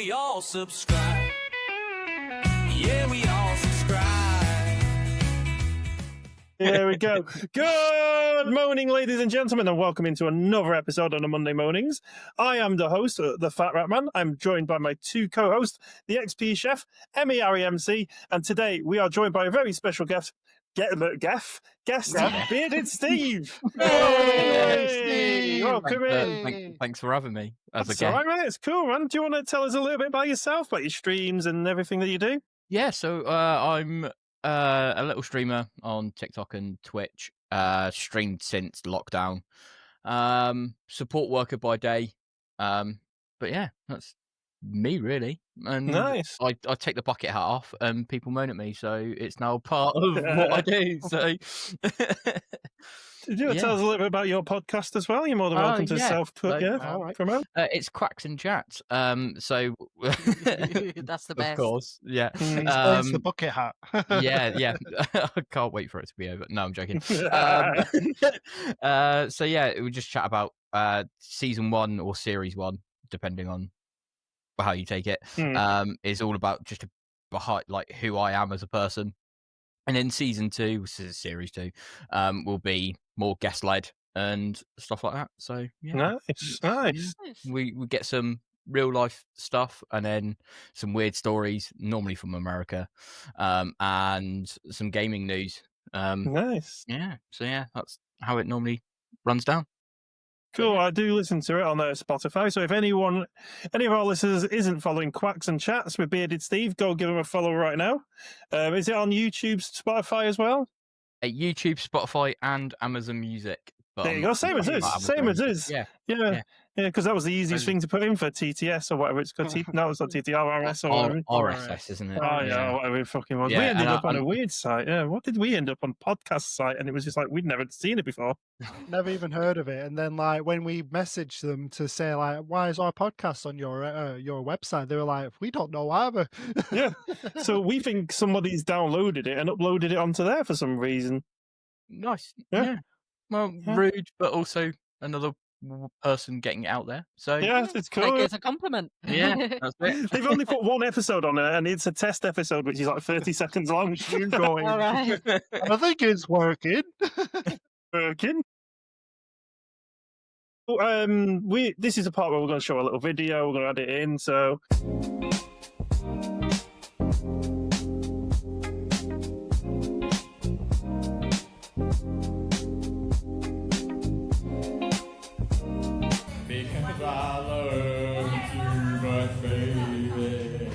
we all subscribe. Yeah, we all subscribe. There we go. Good morning, ladies and gentlemen, and welcome into another episode on the Monday Moanings. I am the host, the Fat Rat Man. I'm joined by my two co-hosts, the XP Chef, MEREMC, and today we are joined by a very special guest, Bearded Steve. Hey, Steve! Welcome in. Thanks for having me as a That's guest. all right, mate. It's cool, man. Do you want to tell us a little bit about yourself, about your streams and everything that you do? Yeah, so I'm a little streamer on TikTok and Twitch. Streamed since lockdown. Support worker by day. But yeah, that's me really. And Nice. I take the bucket hat off, and people moan at me, so it's now part of what I do. So. Did you want to tell us a little bit about your podcast as well? You're more than welcome to promote. It's Quacks and Chats. So That's the best. Of course, yeah. It's the bucket hat. yeah. I can't wait for it to be over. No, I'm joking. So yeah, we just chat about season 1 or series 1, depending on how you take it. Is all about just behind like who I am as a person. And then season 2, which is series 2, will be more guest led and stuff like that. So yeah, Nice. we get some real life stuff and then some weird stories, normally from America, and some gaming news. Nice. Yeah. So yeah, that's how it normally runs down. Cool. I do listen to it on Spotify. So if any of our listeners isn't following Quacks and Chats with Bearded Steve, go give him a follow right now. Is it on YouTube, Spotify as well? YouTube, Spotify, and Amazon Music. But There you go. Same as us. Yeah. Because that was the easiest thing to put in for TTS or whatever it's called. No, it's not TTR, RS or whatever. RSS, isn't it? Oh, yeah, whatever it fucking was. Yeah, we ended and up on a weird site. Yeah, what did we end up on? Podcast site, and it was just like we'd never seen it before. Never even heard of it. And then, like, when we messaged them to say, like, why is our podcast on your website? They were like, we don't know either. Yeah. So we think somebody's downloaded it and uploaded it onto there for some reason. Nice. Yeah. Yeah. Well, rude, but also another person getting it out there. So Yeah, it's Like cool. it's a compliment. yeah, that's it. They've only put one episode on it, and it's a test episode, which is like 30 seconds long. You going? All right. I think it's working. Working. This is a part where we're going to show a little video. We're going to add it in. So. Because I love you too much, baby.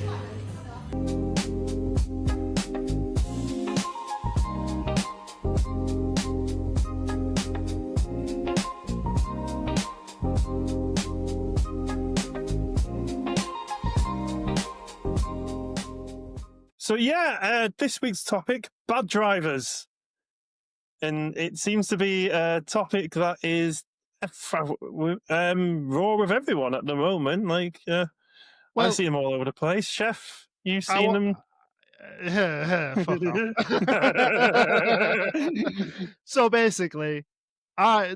So yeah, this week's topic: bad drivers, and it seems to be a topic that is raw with everyone at the moment. Like, I Well- see them all over the place. Chef, you seen them? Fuck off. So basically,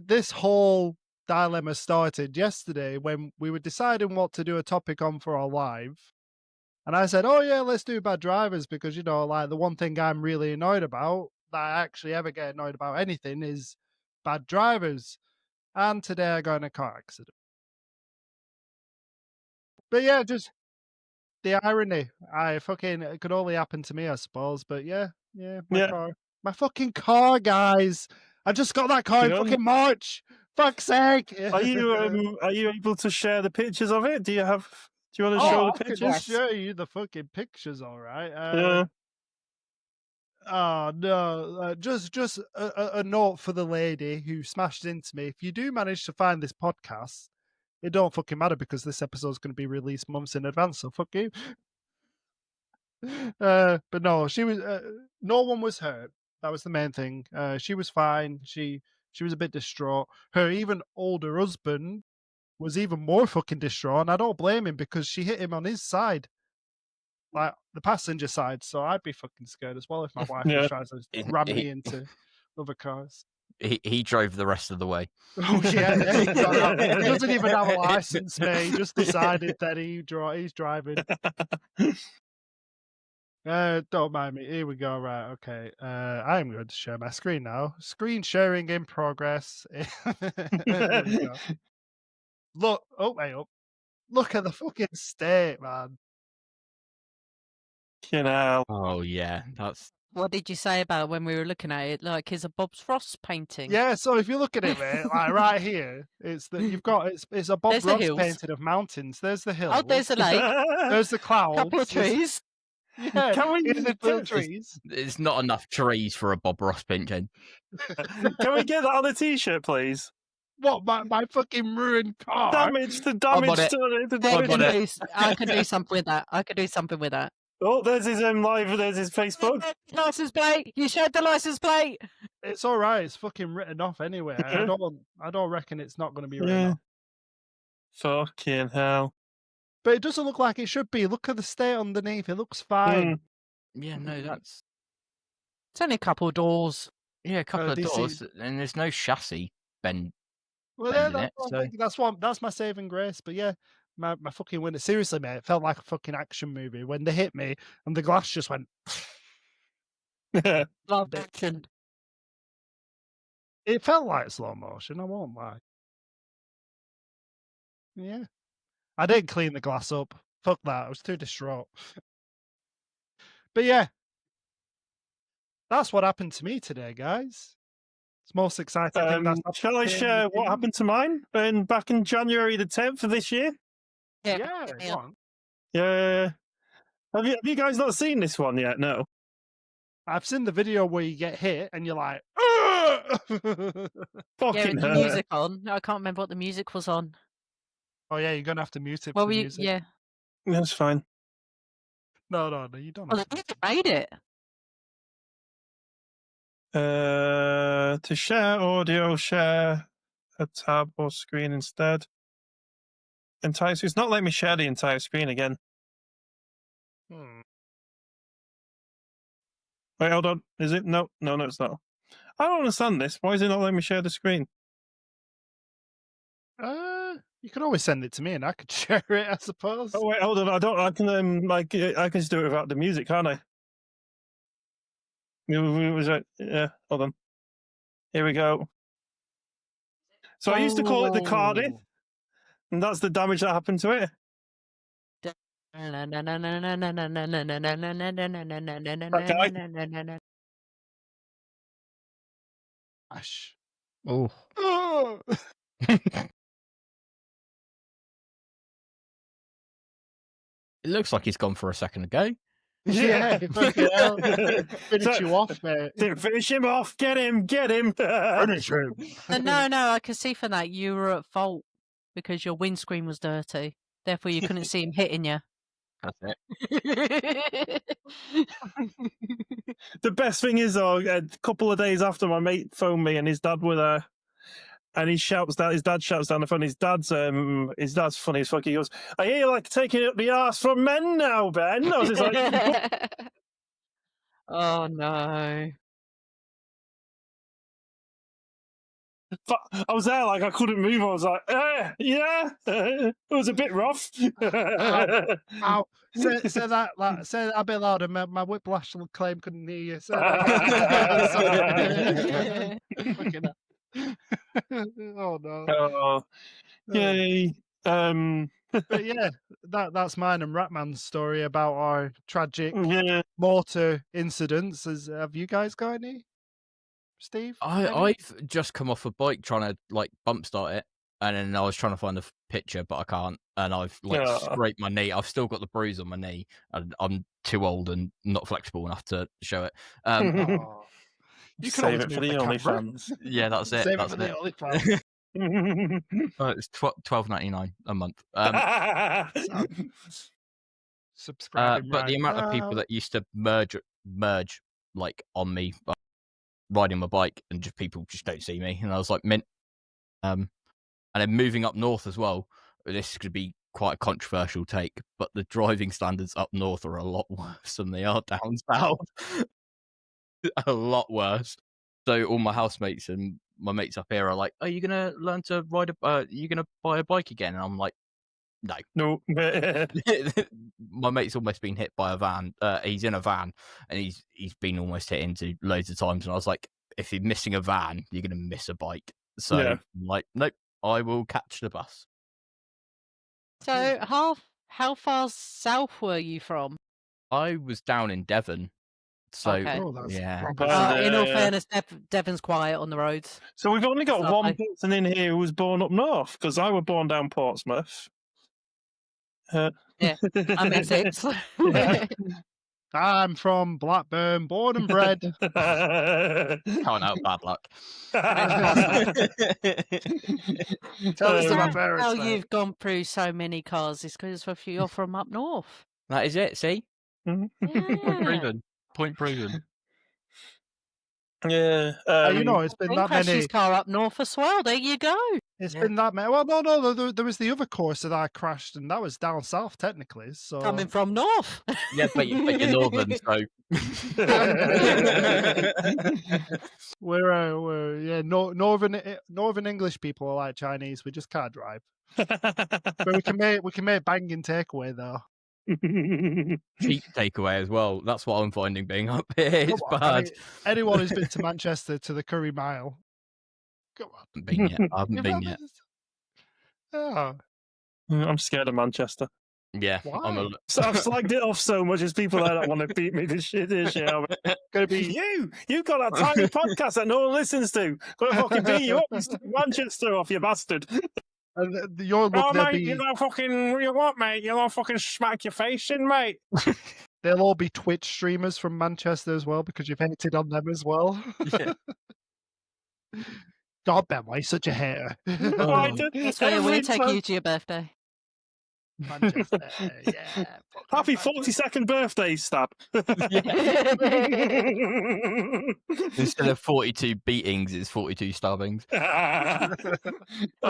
this whole dilemma started yesterday when we were deciding what to do a topic on for our live. And I said, oh, yeah, let's do bad drivers because, you know, like the one thing I'm really annoyed about, that I actually ever get annoyed about anything, is bad drivers. And today I got in a car accident. But yeah, just the irony. It could only happen to me, I suppose. But yeah, car. My fucking car, guys. I just got that car in fucking March. Fuck's sake. Are you able to share the pictures of it? Do you want to show the I can pictures? show you the fucking pictures, all right. Yeah. Oh no! Just a note for the lady who smashed into me. If you do manage to find this podcast, it don't fucking matter because this episode's going to be released months in advance. So fuck you. But no, she was. No one was hurt. That was the main thing. She was fine. She was a bit distraught. Her even older husband was even more fucking distraught, and I don't blame him because she hit him on his side. Like the passenger side, so I'd be fucking scared as well if my wife Yeah. tries to ram me into other cars. he drove the rest of the way. Oh yeah, he doesn't even have a license, mate. He just decided that he's driving. Don't mind me. Here we go. Right, okay. I'm going to share my screen now. Screen sharing in progress. Here we go. Look, wait up. Look at the fucking state, man. You know. Oh yeah, that's What did you say about when we were looking at it? Like, is a Bob Ross painting? Yeah, so if you look at it, mate, like right here, it's a Bob There's the Ross hills. painting of mountains. There's the hills. Oh, there's a lake. There's the clouds. Couple of there's- trees. Yeah, Can we- here's the little trees. it's not enough trees for a Bob Ross painting. Can we get that on a t-shirt, please? What, my fucking ruined car? Damage, the on damage it. to the I damage. can do something with that. I can do something with that. Oh, there's his live. There's his Facebook. License plate. You showed the license plate. It's all right. It's fucking written off anyway. I don't reckon it's not going to be written Yeah. off. Fucking hell. But it doesn't look like it should be. Look at the state underneath. It looks fine. Yeah, no, that's It's only a couple of doors. a couple of do you see- doors, and there's no chassis bend. Well, yeah, bending that's it, what I'm so- thinking. That's my saving grace. But yeah, my fucking window. Seriously, mate, it felt like a fucking action movie when they hit me and the glass just went. Love action. It felt like slow motion. I won't lie. Yeah, I didn't clean the glass up. Fuck that. I was too distraught. But yeah, that's what happened to me today, guys. It's the most exciting thing that's happened Shall I to me share in what the happened to mine back in January the 10th of this year? game. Yeah, go on. Yeah. Have you guys not seen this one yet? No. I've seen the video where you get hit and you're like, Yeah, Fucking with the hell. music on. I can't remember what the music was on. oh yeah, you're gonna have to mute it. Well, for the music. yeah. That's fine. No, you don't. Well, Have the to. music made it. To share audio, share a tab or screen instead. Entire. It's not letting me share the entire screen again. Hmm. Wait, hold on. Is it? No, it's not. I don't understand this. Why is it not letting me share the screen? You can always send it to me and I could share it, I suppose. Oh wait, hold on. I can I can just do it without the music, can't I? Yeah, hold on. Here we go. So I used to call it the Cardiff, Oh. and that's the damage that happened to it. Gosh. Oh, Oh. it looks like he's gone for a second ago. Yeah, fucking hell. Finish you off, mate. Finish him off. Get him. Finish him. No, I can see from that you were at fault because your windscreen was dirty. Therefore, you couldn't see him hitting you. That's it. The best thing is, though, a couple of days after my mate phoned me and his dad were there, and his dad shouts down the phone. His dad's funny as fuck. He goes, "I hear you like taking up the arse from men now, Ben." I was just like, Oh no. I was there, like I couldn't move. I was like, yeah, it was a bit rough. Ow. Say that a bit louder. My whiplash claim couldn't hear you. Say that. Fucking hell. Oh no. Oh, yay. But yeah, that's mine and Ratman's story about our tragic Yeah. mortar incidents. Have you guys got any? Steve? Any? I've just come off a bike trying to like bump start it, and then I was trying to find a picture, but I can't. And I've like Yeah. scraped my knee. I've still got the bruise on my knee, and I'm too old and not flexible enough to show it. Oh. You can Save always it for move the camera. OnlyFans. Yeah, that's it. Save That's it for it. the OnlyFans. It's $12.99 a month. Subscribe. But the amount of people that used to merge like on me riding my bike, and just people just don't see me, and I was like mint. And then moving up north as well. This could be quite a controversial take, but the driving standards up north are a lot worse than they are down south. A lot worse. So all my housemates and my mates up here are like, "Are you gonna learn to ride are you gonna buy a bike again?" And I'm like, "No." No. My mate's almost been hit by a van. He's in a van, and he's been almost hit into loads of times. And I was like, "If you're missing a van, you're gonna miss a bike." So Yeah. I'm like, nope, I will catch the bus. So how far south were you from? I was down in Devon, so Okay. Oh, that's yeah. proper In all Yeah. fairness, Devon's quiet on the roads. So we've only got It's one lovely. person in here who was born up north, because I was born down Portsmouth. Yeah, that makes sense. I'm from Blackburn, born and bred. Can't help bad luck. Tell us to my How parents. mate. you've gone through so many cars is because you're from up north. That is it. See, point Yeah. proven. Point proven. Yeah. You know, it's been Ben that crashed many. his car up north as well. There you go. It's Yeah. been that many. Well, no. There was the other course that I crashed, and that was down south technically. So Coming from north. Yeah, but you're northern, so we're yeah, northern English people are like Chinese. We just can't drive, but we can make banging takeaway though. cheap takeaway as well. That's what I'm finding being up here. It's Come on, I bad. mean, anyone who's been to Manchester to the Curry Mile, come on. I haven't been yet. I haven't You've been had yet. this- Oh, I'm scared of Manchester. Yeah, I'm a, Why? So I've slagged it off so much as people there that want to beat me to shit. gonna be You got a tiny podcast that no one listens to. Gonna fucking beat you up and stick Manchester off, you bastard. and your look. Oh, they'll mate, be you know fucking, you what, mate? You know fucking smack your face in, mate. they'll all be Twitch streamers from Manchester as well because you've hated on them as well. Yeah. God, Ben, why are you such a hater? I did That's why every we take time. you to your birthday. Manchester, yeah. Happy fucking 42nd birthday, Stab. instead of 42 beatings, it's 42 stabbings. I'll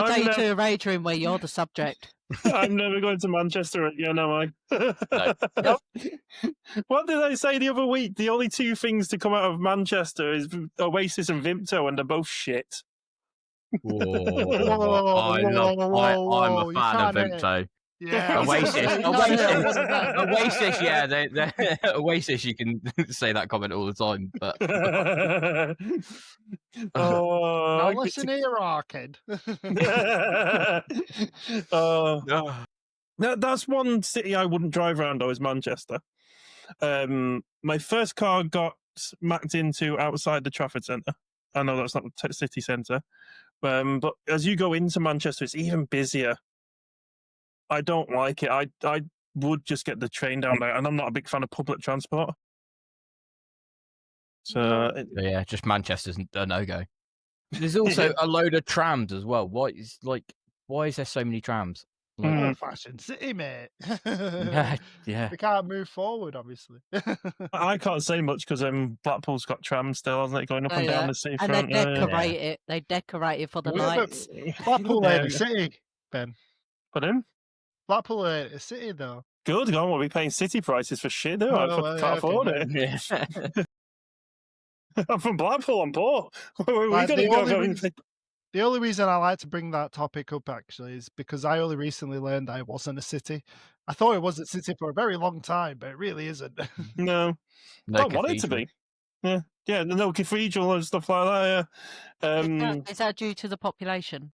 take you to a rage room where you're the subject. I'm never going to Manchester again, am I? No. What did I say the other week? The only two things to come out of Manchester is Oasis and Vimto, and they're both shit. Whoa, I'm a you fan of can't, Vimto. Yeah. Oasis, Oasis. Oasis, yeah, Oasis. You can say that comment all the time, but Oh, Now I get listen here, Arkid. Oh. That's one city I wouldn't drive around though, is Manchester. My first car got smacked into outside the Trafford Centre. I know that's not the city centre, but as you go into Manchester, it's even busier. I don't like it. I would just get the train down there, and I'm not a big fan of public transport. So yeah, just Manchester's a no-go. There's also a load of trams as well. Why is there so many trams? Like, Old fashioned city, mate. yeah. We can't move forward, obviously. I can't say much because Blackpool's got trams still, hasn't it, going up and down the And seafront? they decorate it. They decorate it for the Yeah, but lights. Blackpool Yeah. ain't a city, Ben. Put in. Blackpool ain't a city, though. Good, go on. We'll be paying city prices for shit, though. I Oh, well, can't yeah, afford okay. it. Yeah. I'm from Blackpool. I'm poor. We're Like, going to the go only going. reason- The only reason I like to bring that topic up actually is because I only recently learned that it wasn't a city. I thought it was a city for a very long time, but it really isn't. No, No don't want it to cathedral. be. Yeah, no cathedral and stuff like that. Yeah. Is that due to the population?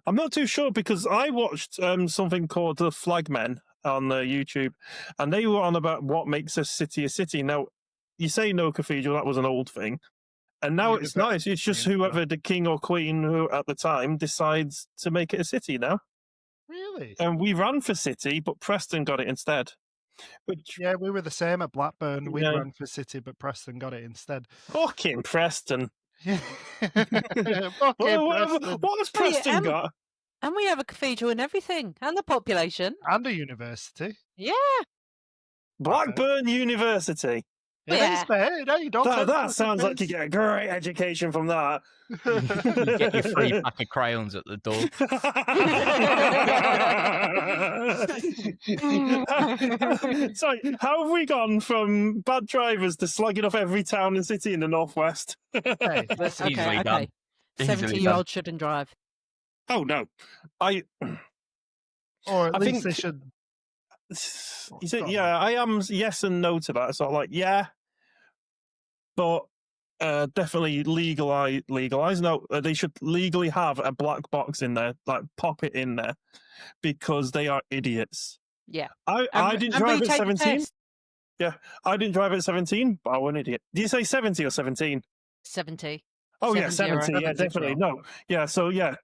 I'm not too sure because I watched something called The Flagmen on YouTube, and they were on about what makes a city a city. Now, you say no cathedral, that was an old thing. And now it's nice. It's just whoever the king or queen who at the time decides to make it a city now. Really? And we ran for city, but Preston got it instead. Which, Yeah, we were the same at Blackburn. We Yeah. ran for city, but Preston got it instead. fucking Preston. Fucking What Preston. has Preston got? And we have a cathedral and everything. And the population. And a university. Yeah. Blackburn University. It Yeah. is, mate. No, you don't That, take that the sounds like you piss. get a great education from that. You get your free pack of crayons at the door. Sorry, how have we gone from bad drivers to slugging off every town and city in the northwest? Hey, listen, Easily Okay, done. okay. Easily 17-year-olds shouldn't drive. Oh no, I Or at I least think they should. you see, Go on, yeah, I am yes and no to that. So like, yeah, but definitely legalize. No, they should legally have a black box in there, like pop it in there, because they are idiots. Yeah. I didn't and drive at retake the 17. test. Yeah, I didn't drive at 17, but I was an idiot. Did you say 70 or 17? 70. Oh yeah, 70. 70. Yeah, 70, definitely. bro. No, yeah. So yeah,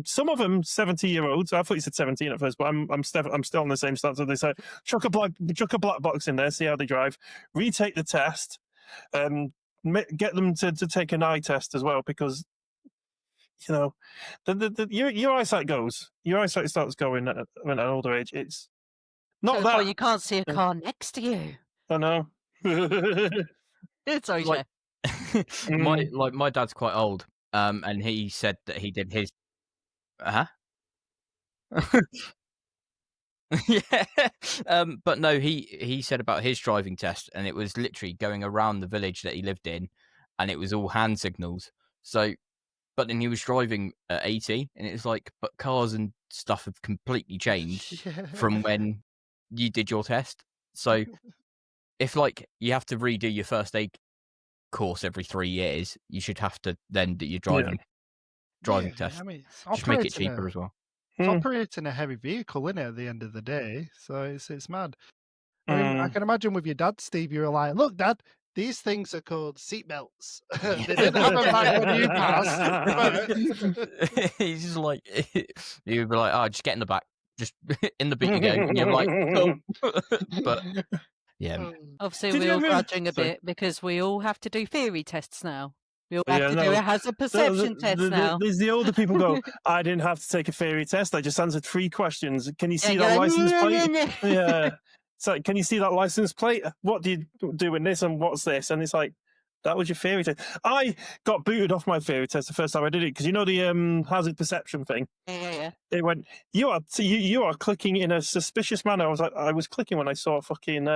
some of them 70-year-olds. I thought you said 17 at first, but I'm still on the same stance. So they say chuck a black box in there, see how they drive, retake the test, get them to take an eye test as well, because you know your eyesight goes, your eyesight starts going at an older age. It's To not the that point you can't see a car next to you. I know. Sorry, Like, Chef. my dad's quite old, and he said that he did his. Huh? Yeah. But no, he said about his driving test, and it was literally going around the village that he lived in, and it was all hand signals. So, but then he was driving at 80, and it's like, but cars and stuff have completely changed from when you did your test. So, if like you have to redo your first aid course every 3 years, you should have to then do your driving Yeah, test. I mean, it's Just make it operating cheaper as well. It's Mm. operating a heavy vehicle, isn't it, at the end of the day? So it's mad. I mean, I Mm. can imagine with your dad, Steve, you were like, look, Dad, these things are called seatbelts. They didn't have them back when you passed. He's just like, you'd be like, oh, just get in the back. Just in the beat you go. And you're like, cool. But yeah. Obviously, Did we're you all ever- grudging a Sorry. bit because we all have to do theory tests now. We all Yeah, have to no, do a hazard perception test now. There's the older people go, I didn't have to take a theory test. I just answered 3 questions. Can you see Yeah, that go, license "No, plate? no, no." Yeah. It's like, can you see that license plate? What do you do in this and what's this? And it's like, that was your theory test. I got booted off my theory test the first time I did it because you know the hazard perception thing. Yeah. They went, you are clicking in a suspicious manner. I was like, I was clicking when I saw a fucking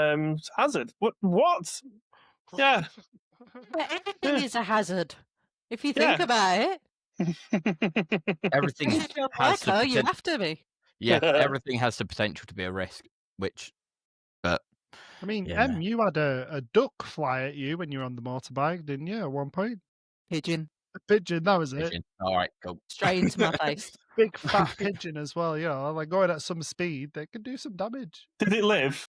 hazard. What? Yeah. But everything is a hazard. If you Yeah. think about it, Everything if you're a has the biker, you poten- have to be. yeah, everything has the potential to be a risk, which, but I mean, yeah. you had a duck fly at you when you were on the motorbike, didn't you, at one point? Pigeon. A pigeon, that was it. Vision. All right, cool. Straight into my face. Big fat pigeon as well, you know, like going at some speed, they can do some damage. Did it live?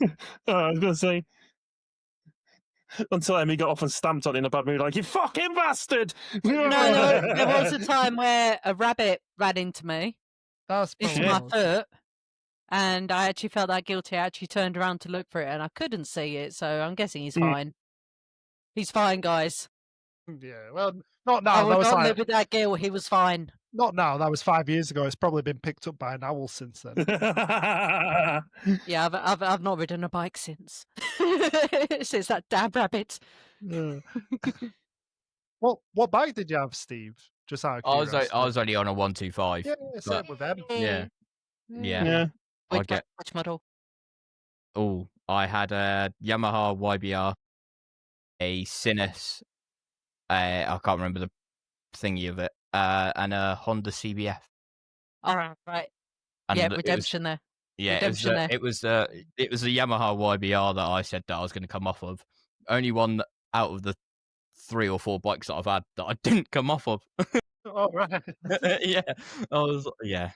Oh, I was going to say, until Emmy got off and stamped on it in a bad mood, like, you fucking bastard! No, there was a time where a rabbit ran into me, That's into Yeah. my foot, and I actually felt that guilty. I actually turned around to look for it, and I couldn't see it, so I'm guessing he's Mm. fine. He's fine, guys. Yeah, well, not I now. will That was not like, live with that guilt. He was fine. not now. That was 5 years ago. It's probably been picked up by an owl since then. Yeah, I've not ridden a bike since. Since that damn rabbit. Yeah. What bike did you have, Steve? Just out of I curiosity. was only on a 125. Yeah, same with them. Yeah. Yeah. Yeah. I get. Which model? Oh, I had a Yamaha YBR, a Sinus, I can't remember the thingy of it, and a Honda CBF. All right. And Yeah, it was- redemption there. Yeah, Redemption there. it was a Yamaha YBR that I said that I was going to come off of. Only one out of the 3 or 4 bikes that I've had that I didn't come off of. Oh, right. Yeah, yeah.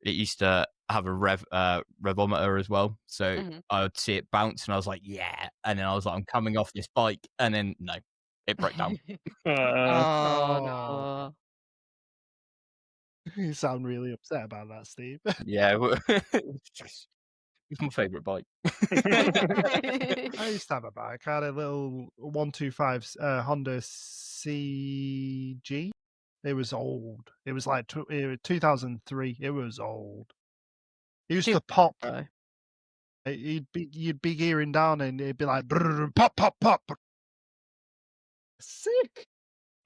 It used to have a revometer as well, so Mhm. I would see it bounce, and I was like, yeah. And then I was like, I'm coming off this bike, and then no, it broke down. Oh, Oh. no. You sound really upset about that, Steve. Yeah, it's my favourite bike. I used to have a bike. I had a little 125 Honda CG. It was old. It was like 2003. It was old. It used to pop. Bro. You'd be gearing down and it'd be like brrr, pop, pop, pop. Sick.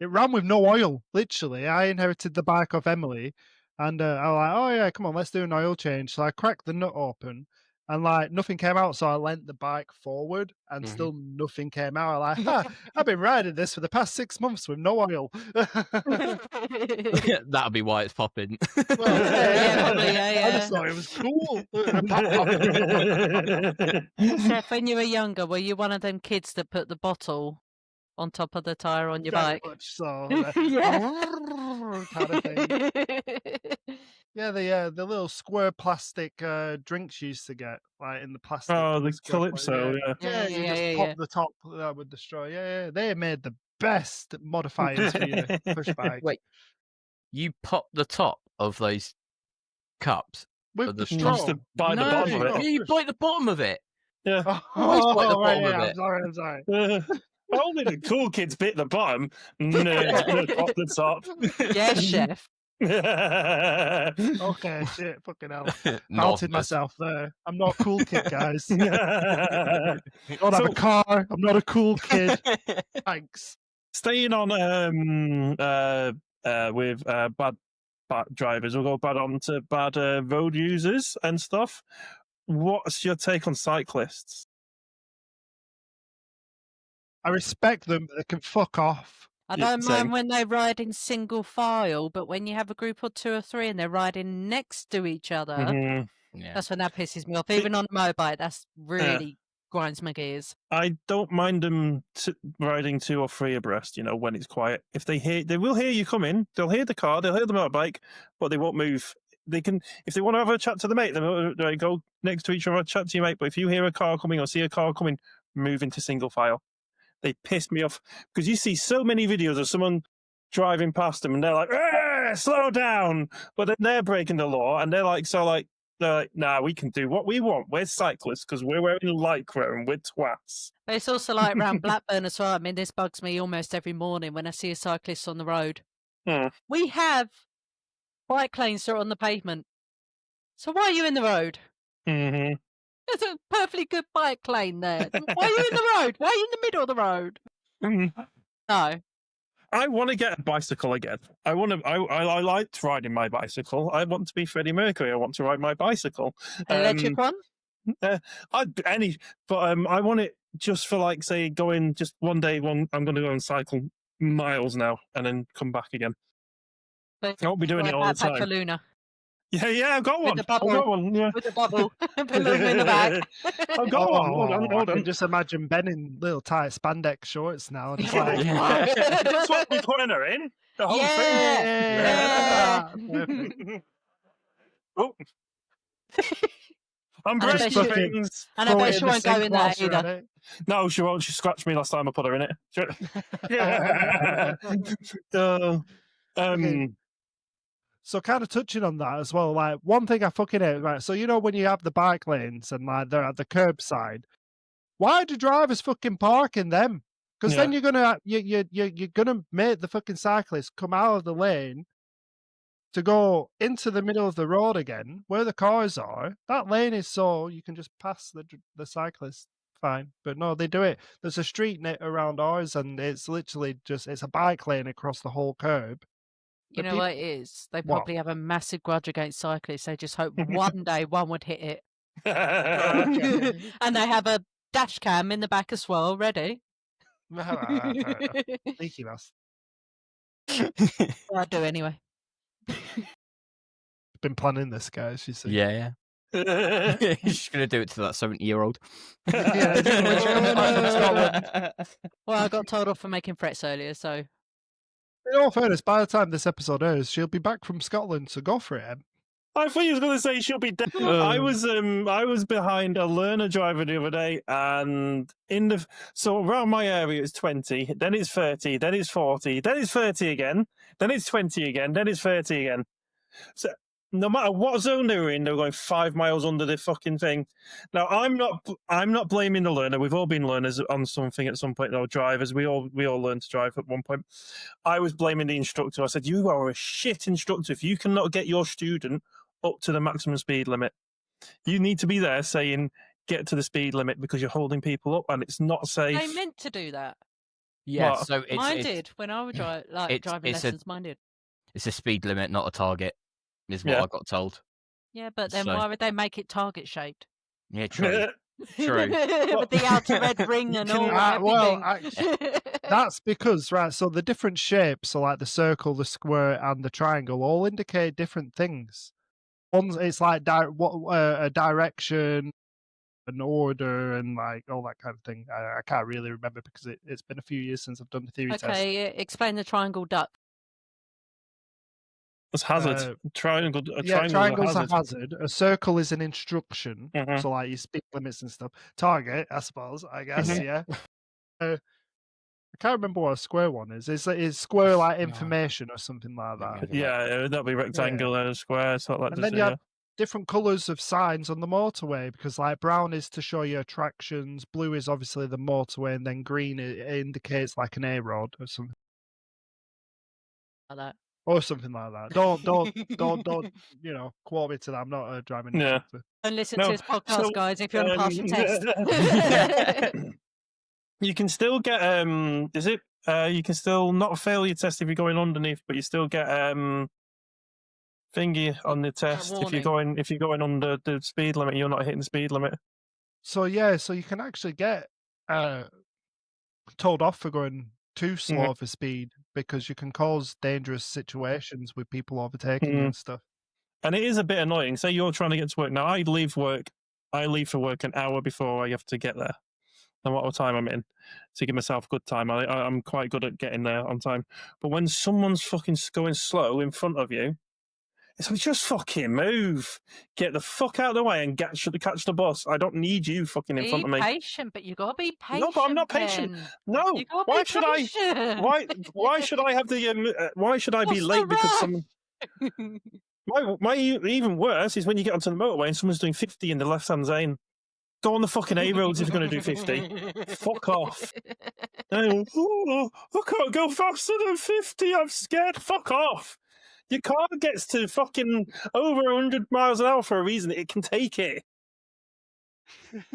It ran with no oil. Literally, I inherited the bike off Emily, and I was like, "Oh yeah, come on, let's do an oil change." So I cracked the nut open, and like nothing came out. So I leant the bike forward, and Mhm. still nothing came out. I'm like, I've been riding this for the past 6 months with no oil. That'll be why it's popping. Well, Yeah, probably, yeah, I just yeah. thought it was cool. Chef, when you were younger, were you one of them kids that put the bottle on top of the tyre on your Very bike? much so. Yeah. Kind of thing. Yeah, the little square plastic drinks you used to get, like in the plastic. Oh, the square Calypso, yeah. Yeah, you just pop the top that would destroy. Yeah, they made the best modifiers for your push bike. Wait, you pop the top of those cups? With of the the You straw. used to buy the No, bottom of it. you bite the bottom of it. Yeah. Always bite the Oh, right, bottom of yeah, it. I'm sorry. Only the cool kids bit the bottom. Nerds pop the top. Yes, chef. Okay, shit, fucking hell. Not Outed us. myself there. I'm not a cool kid, guys. I So, don't have a car. I'm not a cool kid. Thanks. staying on with bad drivers, we'll go bad on to bad road users and stuff. What's your take on cyclists? I respect them, but they can fuck off. I Yeah, don't same. mind when they ride in single file, but when you have a group of 2 or 3 and they're riding next to each other, Mhm. Yeah. that's when that pisses me off. Even on a motorbike, that's really grinds my gears. I don't mind them riding 2 or 3 abreast, when it's quiet. If they will hear you coming, they'll hear the car, they'll hear the motorbike, but they won't move. They can, if they want to have a chat to the mate, they'll go next to each other, chat to your mate. But if you hear a car coming or see a car coming, move into single file. They piss me off because you see so many videos of someone driving past them and they're like, slow down. But then they're breaking the law and they're like, nah, we can do what we want. We're cyclists because we're wearing Lycra and we're twats. But it's also like around Blackburn as well. I mean, this bugs me almost every morning when I see a cyclist on the road. Hmm. We have bike lanes that are on the pavement. So why are you in the road? Mm-hmm. There's a perfectly good bike lane there. Why are you in the road? Why are you in the middle of the road? No. I want to get a bicycle again. I liked riding my bicycle. I want to be Freddie Mercury. I want to ride my bicycle. Electric one? I want it just for like, say, going just one day. I'm going to go and cycle miles now and then come back again. But I won't be doing it all the backpack for time. Luna. Yeah, I've got one. With the bubble. I've got one. Yeah, With the bubble. Put Luna in the back. I've got one. Hold I on. can just imagine Ben in little tight spandex shorts now. Just like, That's what we're putting her in. The whole Yeah. thing. Perfect. Oh. I'm And I bet breaking she- things. And I throw bet it she in the won't go sink in that whilst you're at either. it. No, she won't. She scratched me last time I put her in it. So, Okay. So kind of touching on that as well, like one thing I fucking hate, right? So when you have the bike lanes and like they're at the curbside, why do drivers fucking park in them? Because then you're gonna you're gonna make the fucking cyclist come out of the lane to go into the middle of the road again, where the cars are. That lane is so you can just pass the cyclist fine, but no, they do it. There's a street around ours, and it's literally it's a bike lane across the whole curb. You The know what it is? They What? probably have a massive grudge against cyclists. They just hope one day one would hit it. Okay. And they have a dash cam in the back as well, ready. Sneaky mouse. I do anyway. Been planning this, guys. You see. Yeah. She's going to do it to that 70-year-old. Yeah, when she comes back from Scotland. Well, I got told off for making threats earlier, so In all fairness, by the time this episode airs, she'll be back from Scotland, so go for it, Em. I thought you was going to say she'll be dead. I was behind a learner driver the other day, and so around my area it's 20, then it's 30, then it's 40, then it's 30 again, then it's 20 again, then it's 30 again. So no matter what zone they were in, they were going 5 miles under the fucking thing. Now I'm not blaming the learner. We've all been learners on something at some point. No, drivers. We all learned to drive at one point. I was blaming the instructor. I said, "You are a shit instructor if you cannot get your student up to the maximum speed limit. You need to be there saying get to the speed limit because you're holding people up and it's not safe." they meant to do that. Yeah, What? so Mine did when I would drive, it's- driving it's a- lessons. Mine did. it's a speed limit, not a target, is what Yeah. I got told. Yeah, but then So- why would they make it target shaped? Yeah, true. True. With the outer red ring and all well, everything. That's because, right, so the different shapes, so like the circle, the square, and the triangle, all indicate different things. One's it's like a direction, an order, and like all that kind of thing. I can't really remember because it's been a few years since I've done the theory test. Okay, explain the triangle duck. It's hazard. Triangle's triangle's a hazard. A circle is an instruction. Mhm. So like your speed limits and stuff. Target, I suppose. I guess. Yeah. I can't remember what a square one is. Is square like information or something like that? Yeah, that'll be rectangle, square, sort of like And then you have different colours of signs on the motorway because like brown is to show you attractions, blue is obviously the motorway, and then green it indicates like an A road or something. Like that. Or something like that. Don't quote me to that. I'm not a driving instructor. Don't listen to his podcast, guys, if you want to pass your test. You can still get you can still not fail your test if you're going underneath, but you still get thingy on the test if you're going under the speed limit. You're not hitting the speed limit. So you can actually get told off for going too slow for speed because you can cause dangerous situations with people overtaking and stuff. And it is a bit annoying. Say you're trying to get to work. Now I leave for work an hour before I have to get there. And what time I'm in to give myself a good time. I'm quite good at getting there on time. But when someone's fucking going slow in front of you, it's like, just fucking move. Get the fuck out of the way and catch the bus. I don't need you fucking in front of me. Be patient, but you got to be patient. No, but I'm not patient. Ben. No. Why should I? Why should I have the? Why should I be late because someone? My even worse is when you get onto the motorway and someone's doing 50 in the left-hand lane. Go on the fucking A roads if you're going to do 50. Fuck off. I can't go faster than 50. I'm scared. Fuck off. Your car gets to fucking over 100 miles an hour for a reason. It can take it.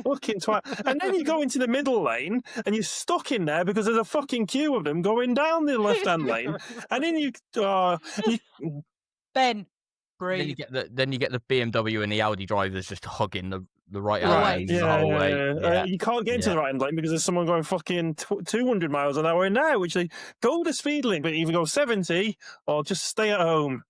Fucking twat. And then you go into the middle lane and you're stuck in there because there's a fucking queue of them going down the left-hand lane. And then you Ben, breathe. Then you get the BMW and the Audi drivers just hogging the right-hand lane the whole way. You can't get into the right-hand lane because there's someone going fucking 200 miles an hour now, which they go the speed limit, but either go 70 or just stay at home.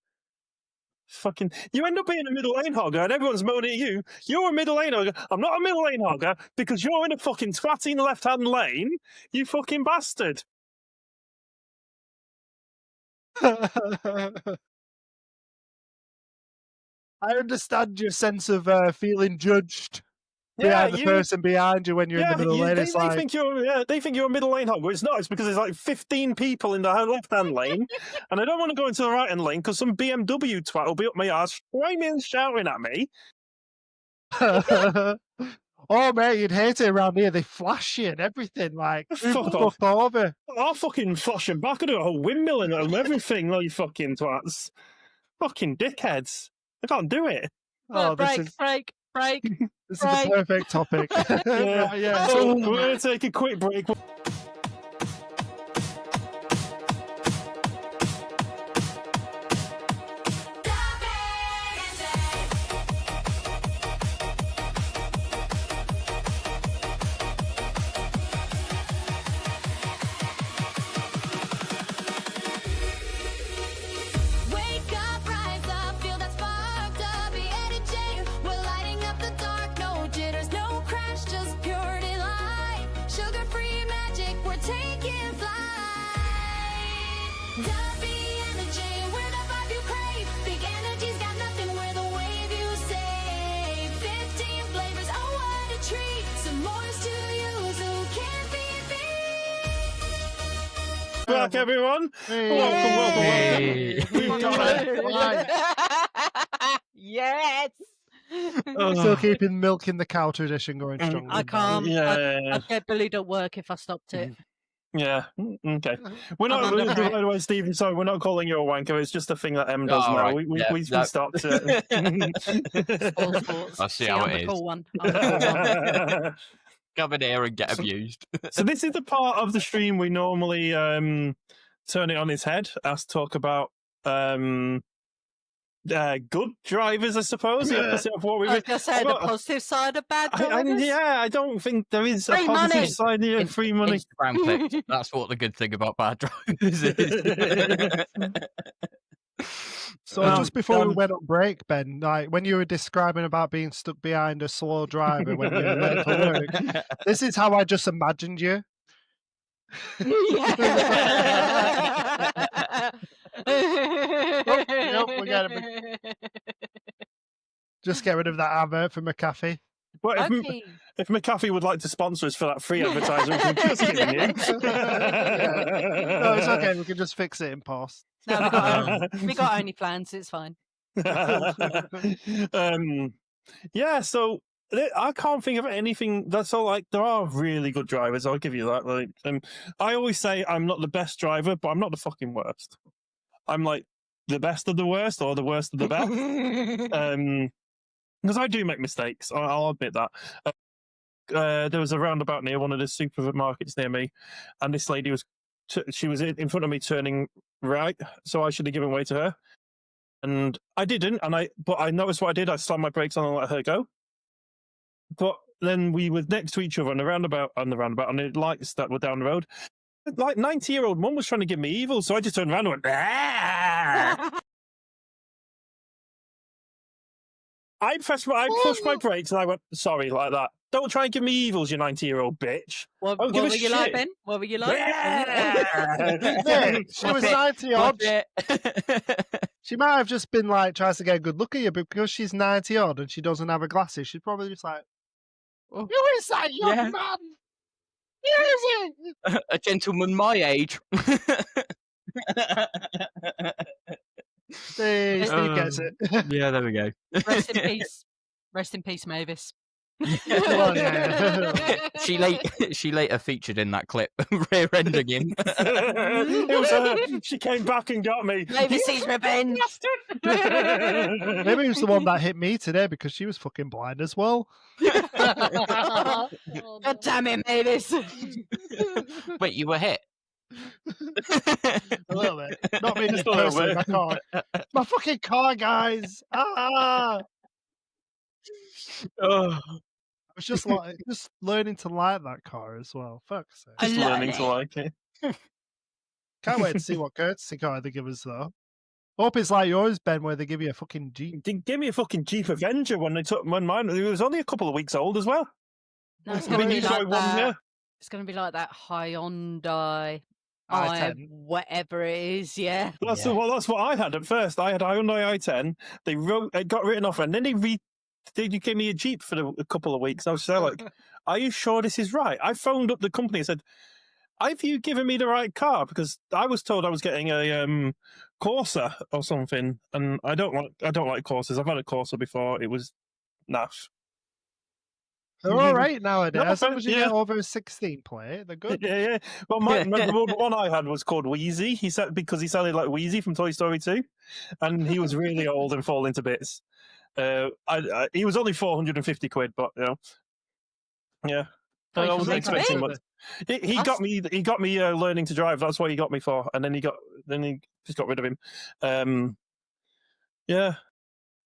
Fucking, you end up being a middle lane hogger and everyone's moaning at you. You're a middle lane hogger. I'm not a middle lane hogger because you're in a fucking twatting left-hand lane, you fucking bastard. I understand your sense of feeling judged behind the person behind you when you're in the middle lane. They think you're a middle lane hogger. It's not. It's because there's like 15 people in the left-hand lane, and I don't want to go into the right-hand lane because some BMW twat will be up my arse, screaming and shouting at me. Oh, mate, you'd hate it around here. They flash you and everything. Like, fuck over. I'll fucking flash them back. I do a whole windmill and everything, like you fucking twats. Fucking dickheads. I can't do it. Oh, break. This is the perfect topic. Yeah. So we're going to take a quick break. Back, everyone. Welcome. We've got it. Yes. Still keeping milk in the cow tradition going strong. I can't. I'd get bullied at work if I stopped it. Yeah. Okay. We're not. By the way, Stephen. Sorry, we're not calling you a wanker. It's just a thing that M does now. Right. We stopped it. I see how it is. Cool one. Come in here and get abused. So this is the part of the stream we normally turn it on its head. Us talk about good drivers, I suppose. The opposite of what we I was were. going to say the positive side of bad drivers. I don't think there is Free a positive money. side here. Free money. Instagram clicks. That's what the good thing about bad drivers is. So just before we went on break, Ben, like when you were describing about being stuck behind a slow driver when you were late for work, this is how I just imagined you. We got Just get rid of that advert for McAfee. Well, Okay. if McAfee would like to sponsor us for that free advertisement, we can just give you. No, it's okay. We can just fix it in post. No, we got OnlyFans. It's fine. Yeah, so I can't think of anything that's all like. There are really good drivers. I'll give you that. Like, I always say I'm not the best driver, but I'm not the fucking worst. I'm like the best of the worst, or the worst of the best. Because I do make mistakes. I'll admit that. There was a roundabout near one of the supermarkets near me, and this lady was she was in front of me turning right, so I should have given way to her, and I didn't. But I noticed what I did. I slammed my brakes on and let her go. But then we were next to each other on the roundabout, and the lights that were down the road. Like 90-year-old mum was trying to give me evil, so I just turned around and went, "Ah!" I pushed my brakes, and I went, "Sorry," like that. Don't try and give me evils, you 90-year-old bitch. What Don't give were a you like, shit. Ben? What were you like? Mate, she was 90 odd. She might have just been like tries to get a good look at you, but because she's 90 odd and she doesn't have her glasses, she's probably just like, Oh. "Who is that young Yeah. man? Who is it?" A gentleman my age. Steve gets it. Yeah, there we go. Rest in peace. Rest in peace, Mavis. Well, yeah. She later featured in that clip, rear-ending him. It was her. She came back and got me. Mavis sees revenge. Maybe it was the one that hit me today because she was fucking blind as well. God damn it, Mavis. Wait, you were hit? A little bit. Not me just A little personally, bit. my car. My fucking car, guys. I was just learning to like that car as well. Fuck's sake. Just I love learning it. to like it. Can't wait to see what courtesy car they give us though. Hope it's like yours, Ben, where they give you a fucking Jeep. Didn't give me a fucking Jeep Avenger when they took mine. It was only a couple of weeks old as well. No, it's I've going to been be used like like that. 1 year. It's going to be like that Hyundai i10. whatever it is, yeah. That's what I had at first. I had a Hyundai i10. It got written off, and then they gave me a Jeep for a couple of weeks. I was so like, "Are you sure this is right?" I phoned up the company and said, "Have you given me the right car?" Because I was told I was getting a Corsa or something, and I don't like Corsas. I've had a Corsa before. It was naff. They're all right nowadays. No, As long as you yeah. get over a 16 plate, they're good. Yeah. Well, the one I had was called Wheezy. He said because he sounded like Wheezy from Toy Story 2, and he was really old and falling to bits. He was only 450 quid, but you know, yeah. Oh, I you wasn't can make expecting it. much. He got me. He got me learning to drive. That's what he got me for, and then he just got rid of him. Yeah.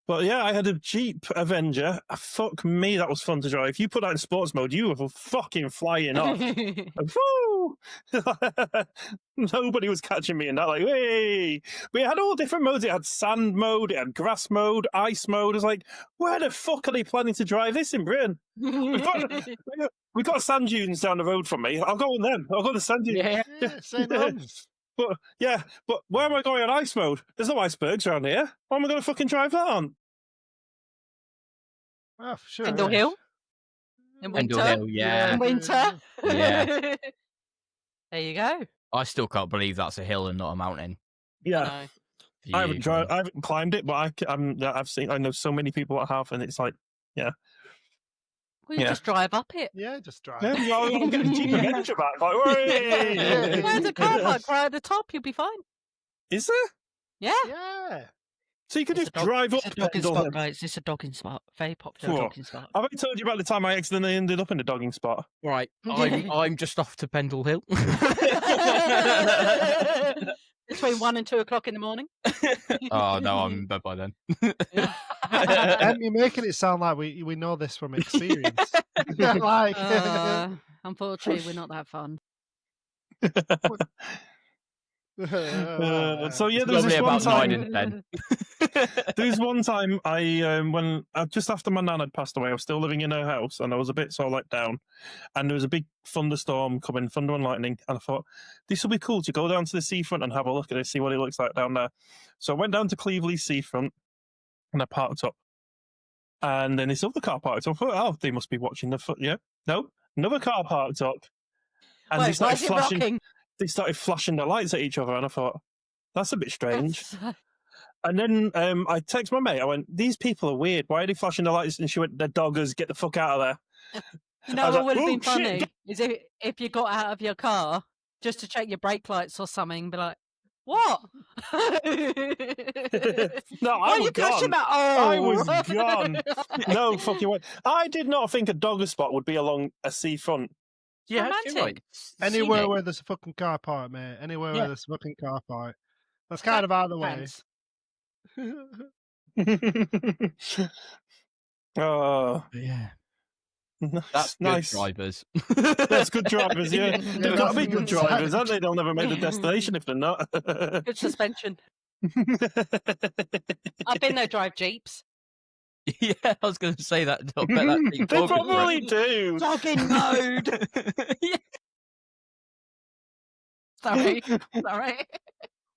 But yeah, I had a Jeep Avenger. Fuck me, that was fun to drive. You put that in sports mode, you were fucking flying off. Woo! Nobody was catching me in that. Like, hey! We had all different modes. It had sand mode, it had grass mode, ice mode. I was like, where the fuck are they planning to drive this in Britain? We've got sand dunes down the road from me. I'll go on them. I'll go to sand dunes. Yeah. Yeah, same ones. But where am I going on ice mode? There's no icebergs around here. What am I going to fucking drive that on? Oh, for sure. Pendle Hill? In winter? Pendle Hill, yeah. In winter? Yeah. There you go. I still can't believe that's a hill and not a mountain. Yeah. No. I haven't climbed it, but I know so many people that have, and it's like, yeah. Well, you Yeah. just drive up it. Yeah, just drive. Yeah, I'm getting Jeep Avenger back. Like, "Hooray!" There's a car park right at the top. You'll be fine. Is there? Yeah. Yeah. So you could It's just drive up It's a dogging Pendle spot, Hill. guys. It's a dogging spot. Very popular What? dogging spot. Have I told you about the time I accidentally ended up in a dogging spot? Right, I'm just off to Pendle Hill. Between 1 and 2 o'clock in the morning. Oh no, I'm in bed by then. You're making it sound like we know this from experience. Like, unfortunately, we're not that fun. So yeah, there was Normally this one about 9 time. and 10. There was one time when just after my nan had passed away, I was still living in her house, and I was a bit sort of like down, and there was a big thunderstorm coming, thunder and lightning, and I thought this will be cool to go down to the seafront and have a look at it, see what it looks like down there. So I went down to Cleveley seafront, and I parked up, and then this other car parked up. I thought, oh, they must be watching the foot. Yeah, no, another car parked up, and Wait, why is it rocking? They started flashing their lights at each other, and I thought that's a bit strange. And then I text my mate. I went, "These people are weird. Why are they flashing the lights?" And she went, "They're doggers. Get the fuck out of there." You know I was what like, would have been "Oh, shit." funny is if you got out of your car just to check your brake lights or something, and be like, "What? No, Why I are you was flashing gone. that? I Oh, was gone. No fucking way. I did not think a dogger spot would be along a seafront. Yeah, romantic. you're right. anywhere where there's a fucking car park, mate. Anywhere where there's a fucking car park. That's kind of out of the way. Depends. Oh, Yeah. nice. That's nice. good drivers. That's good drivers, yeah. They've got to be good that's good drivers, haven't they? They'll never make the destination if they're not. Good suspension. I've been there, drive Jeeps. Yeah, I was going to say that. I bet that They probably do. Jogging mode. Sorry.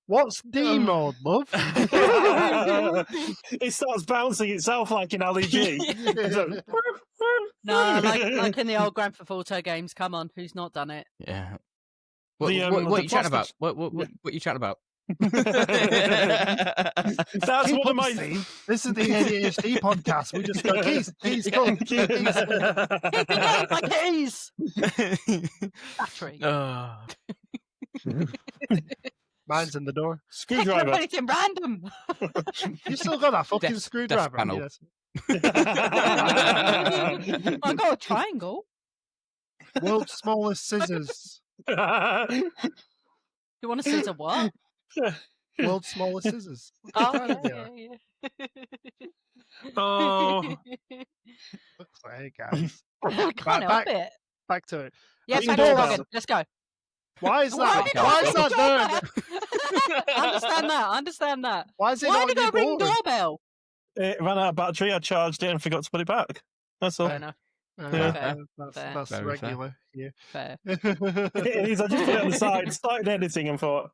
What's D mode, love? It starts bouncing itself like in Ali G. No, like in the old Grand Theft Auto games. Come on, who's not done it? Yeah. What, The, what, the are you chatting plastic- about? What are you chatting about? That's one of my. This is the ADHD podcast. We just go keys, go, keys. My keys. Battery. Mine's in the door. Picking up Screwdriver. anything random. You still got that fucking Death screwdriver. panel. Yes. I got a triangle. World's smallest scissors. You want to scissor what? World's smallest scissors. Oh, Yeah. Oh, Looks like, guys. I can't help it. Back to it. Yeah, Ring back to doorbell. Rogan. Let's go. Why is Why that? did I Why ring is that there? I understand that. Why is it Why not did on I your ring board? doorbell? it ran out of battery. I charged it and forgot to put it back. That's all. Fair enough. Yeah. Fair. That's Very regular. Yeah. Fair. It is. I just put it on the side, started editing, and thought,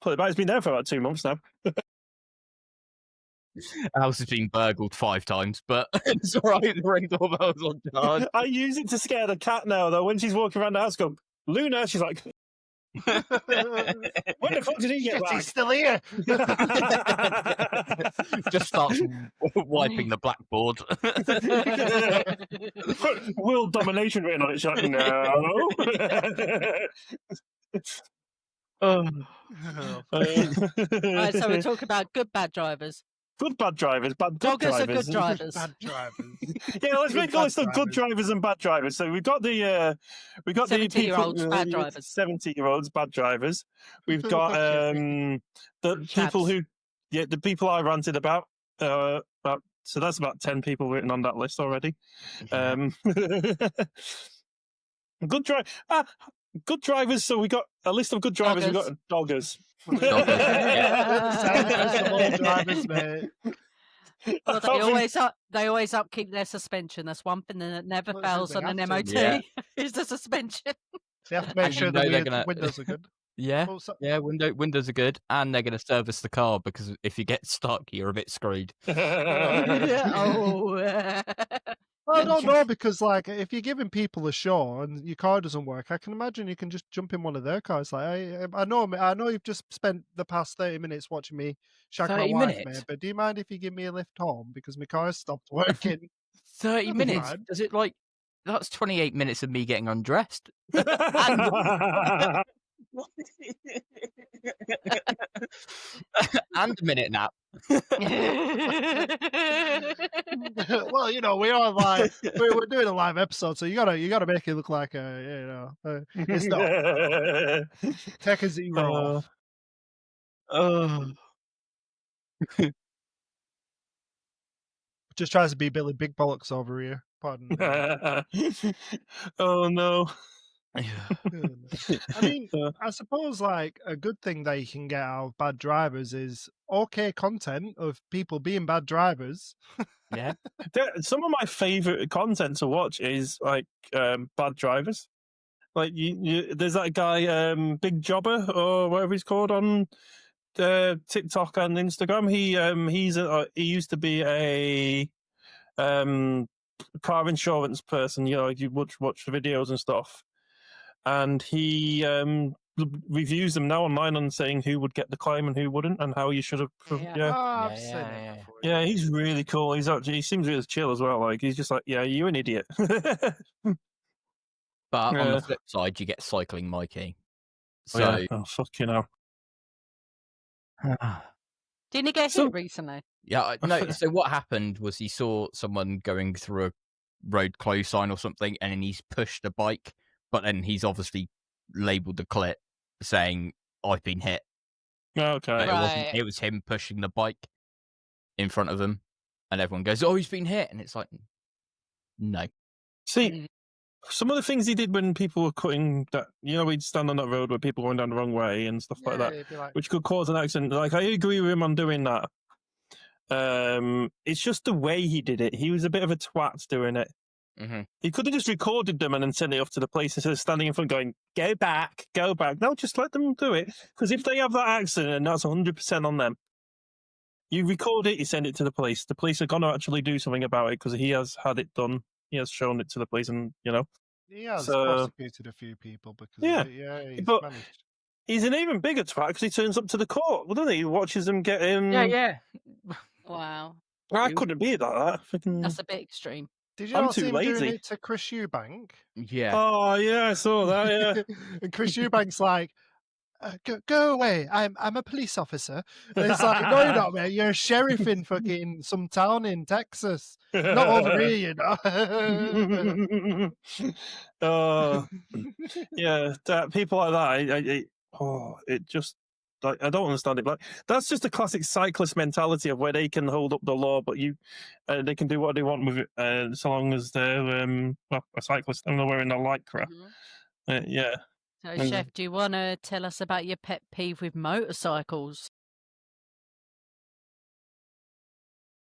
put it back. It's been there for about 2 months now. House has been burgled 5 times, but it's all right. The ring doorbell's on charge. I use it to scare the cat now, though. When she's walking around the house, go, Luna, she's like, when the fuck did he get Shit, back? he's still here. Just starts wiping the blackboard. World domination written on it. She's like, no. Right, so we're talking about good bad drivers. Good bad drivers, bad good Doggers are drivers. good drivers. Bad drivers. Yeah, let's make a Bad list of good drivers and bad drivers. So we've got the 70-year-olds bad drivers. 70-year-olds bad drivers. We've got the people Chaps. the people I ranted about. So that's about 10 people written on that list already. Good drivers. So we got a list of good drivers. We got doggers. Sensible drivers, mate. Well, I don't think- they always upkeep their suspension. That's one thing that never Well, fails they on an have MOT to. Yeah. is the suspension. They have to make And sure you know the they're gonna- windows are good. Yeah, Oh, so- yeah. Windows are good, and they're going to service the car because if you get stuck, you're a bit screwed. Oh. Well, I don't know because, like, if you're giving people a show and your car doesn't work, I can imagine you can just jump in one of their cars. Like, I know you've just spent the past 30 minutes watching me shag my 30 wife, minutes? mate. But do you mind if you give me a lift home because my car has stopped working? 30 Never minutes? mind. Does it like? That's 28 minutes of me getting undressed. And a minute nap. Well, you know, we are live. We're doing a live episode, so you gotta make it look like it's not. Take a zero. Oh. Just tries to be Billy Big Bollocks over here. Pardon. Oh no. I mean, I suppose like a good thing that you can get out of bad drivers is okay content of people being bad drivers. Yeah. Some of my favorite content to watch is like bad drivers. Like there's that guy Big Jobber or whatever he's called on TikTok and Instagram. He used to be a car insurance person. You know, like you watch the videos and stuff, and he reviews them now online on saying who would get the claim and who wouldn't, and how you should have. Yeah. Oh, I've Yeah, seen yeah, it yeah. before. Yeah, he's really cool. He seems really chill as well. Like he's just like, yeah, you're an idiot. But on Yeah. the flip side, you get cycling Mikey. So Yeah. Oh fucking hell. Didn't he get So- hit recently? yeah, no. So what happened was he saw someone going through a road close sign or something, and then he's pushed a bike. But then he's obviously labelled the clip saying, "I've been hit." Okay. But it wasn't. Right. It was him pushing the bike in front of him, and everyone goes, "Oh, he's been hit," and it's like, no. See, Mm. some of the things he did when people were cutting that, you know, he'd stand on that road where people were going down the wrong way and stuff like that, it'd be like, which could cause an accident. Like, I agree with him on doing that. It's just the way he did it. He was a bit of a twat doing it. Mm-hmm. He could have just recorded them and then sent it off to the police instead of standing in front going, go back, go back. No, just let them do it. Because if they have that accident, that's 100% on them. You record it, you send it to the police. The police are going to actually do something about it because he has had it done. He has shown it to the police and, you know. he has So- prosecuted a few people because Yeah, of it. Yeah, he's but- managed. He's an even bigger twat because he turns up to the court, doesn't he? He watches them get in. Yeah. Wow. I couldn't be like that. Freaking... That's a bit extreme. Did you I'm not see too him lazy. doing it to Chris Eubank? Yeah. Oh, yeah, I saw that, yeah. And Chris Eubank's like, go away. I'm a police officer. And it's like, no, you're not, mate. You're a sheriff in fucking some town in Texas. Not over here, you know. Yeah, people like that. It just like I don't understand it. Like that's just a classic cyclist mentality of where they can hold up the law, but they can do what they want with it, so long as they're a cyclist and they're wearing a lycra. Mhm. Yeah. So, And- Chef, do you want to tell us about your pet peeve with motorcycles?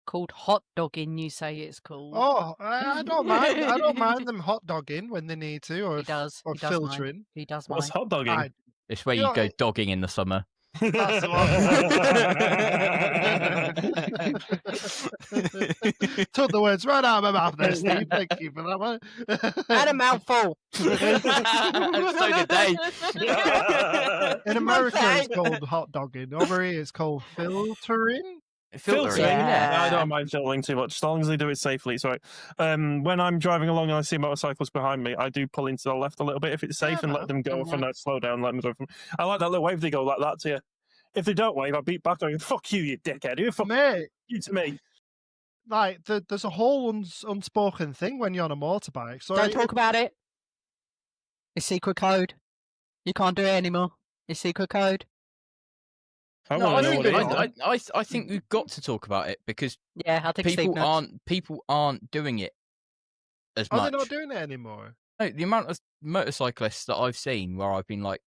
Called hot dogging, you say it's called. Oh, I don't mind. I don't mind them hot dogging when they need to, or He does. or He does mind. filtering. He does What's mind. hot dogging? I, It's where You you know, go it- dogging in the summer. That's the took the words right out of my mouth there, Steve. Thank you for that one. Had a mouthful. So did they. In America, Okay. it's called hot dogging. Over here, it's called filtering. Filtering, Yeah. I don't mind filtering too much, as long as they do it safely. So, when I'm driving along and I see motorcycles behind me, I do pull into the left a little bit if it's safe Yeah, and man. let them go Mhm. from that slow down. Let them go from. I like that little wave they go like that to you. If they don't wave, I beat back. I go, "Fuck you, you dickhead! Who the fuck Mate, you to me?" like there's a whole unspoken thing when you're on a motorbike. So Don't talk about it. It's secret code. You can't do it anymore. It's secret code. I No, I want to know think, what it is. I think we've got to talk about it because Yeah, I think Steve people knows. aren't doing it as are much. they not doing it anymore? No, the amount of motorcyclists that I've seen where I've been like,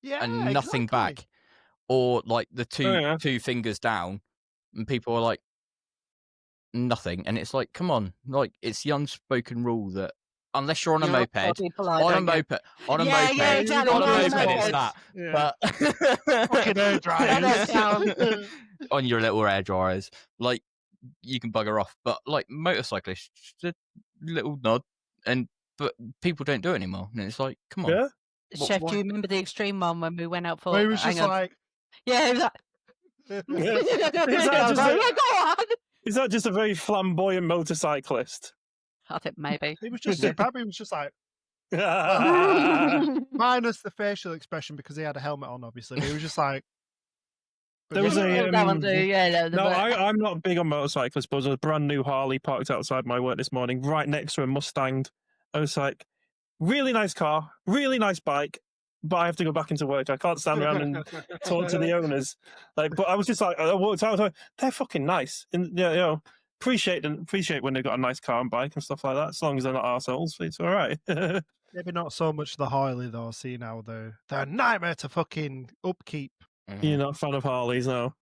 Yeah, and nothing exactly. back, or like the yeah. two fingers down, and people are like nothing, and it's like, come on, like it's the unspoken rule that unless you're on a You're moped, bloody polite, on a don't you? moped, on a Yeah, moped, yeah, exactly, on a on a moped, it's moped. that. Yeah. But Fucking hair dryers. down. on your little air dryers, like you can bugger off. But like motorcyclists, just a little nod, but people don't do it anymore, and it's like, come on. Yeah. Chef, what- do you remember the extreme one when we went out for? Where he was hang just on. like, Yeah, he was like, Is I that was just like, a- yeah, go on. Is that just a very flamboyant motorcyclist? I think maybe. he was just superb. He was just like, There minus the facial expression because he had a helmet on, obviously. But he was just like, was a. that one too. Yeah, No, I'm not big on motorcyclists, but there was a brand new Harley parked outside my work this morning, right next to a Mustang. I was like, really nice car, really nice bike. but I have to go back into work. I can't stand around and talk to the owners. Like, but I was just like, I walked out. I was like, they're fucking nice, and appreciate when they've got a nice car and bike and stuff like that. As long as they're not arseholes, it's all right. Maybe not so much the Harley though. See now they're a nightmare to fucking upkeep. You're not a fan of Harleys, no?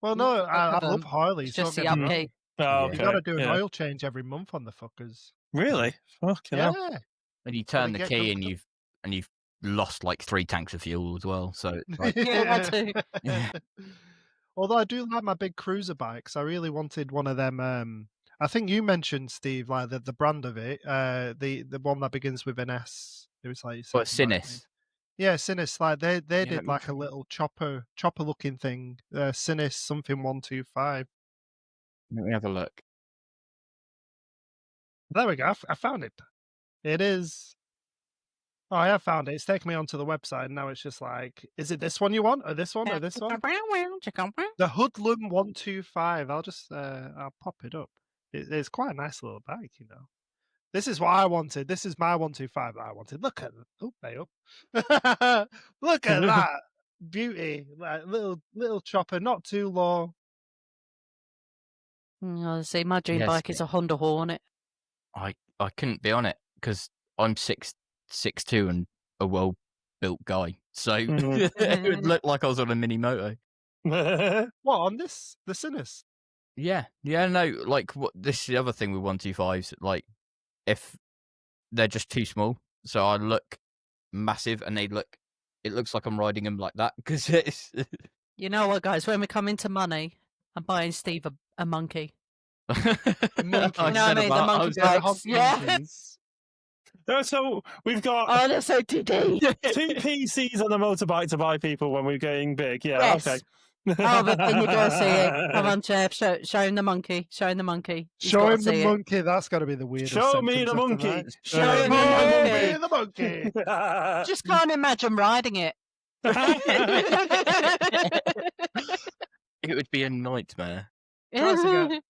Well, no, I love Harleys. It's just the don't get me wrong. upkeep. Oh, Yeah. okay. You got to do an yeah. oil change every month on the fuckers. Really? Fucking hell. Yeah. And you turn the get key good and you've lost like 3 tanks of fuel as well. So it's like, Yeah, that too. yeah. Although I do like my big cruiser bikes, I really wanted one of them. I think you mentioned, Steve, like the brand of it, the one that begins with an S. It was like But Sinis. Yeah, Sinis. Like they let did me like a little chopper looking thing. Sinis something 125. Let me have a look. There we go. I found it. It is. Oh, I have found it. It's taken me onto the website, and now it's just like, is it this one you want, or this one, or this one? The Hoodlum 125. I'll pop it up. It's quite a nice little bike, you know. This is what I wanted. This is my 125 that I wanted. Look at they up. Look at that beauty. Like little chopper, not too low. See, my dream Yes, bike is a Honda Hornet. I couldn't be on it because I'm 6'2" and a well-built guy. So it would look like I was on a mini moto. What, on this? The Sinis? Yeah, no, like this is the other thing with 125s. Like, if they're just too small, so I look massive, and it looks like I'm riding them like that because it's. You know what, guys? When we come into money, I'm buying Steve a monkey. Monkey. You know what I mean? The monkey bikes. Yeah. So we've got Oh, that's so TD. 2 PCs on the motorbike to buy people when we're getting big. Yeah, Yes. okay. Oh, but then you go see it. Come on, Jeff. Show him the monkey. Show him the monkey. He's Show gotta him the see it. monkey. That's got to be the weirdest. Show me sentence the after monkey. that. Show me the the monkey. Just can't imagine riding it. It would be a nightmare. I'm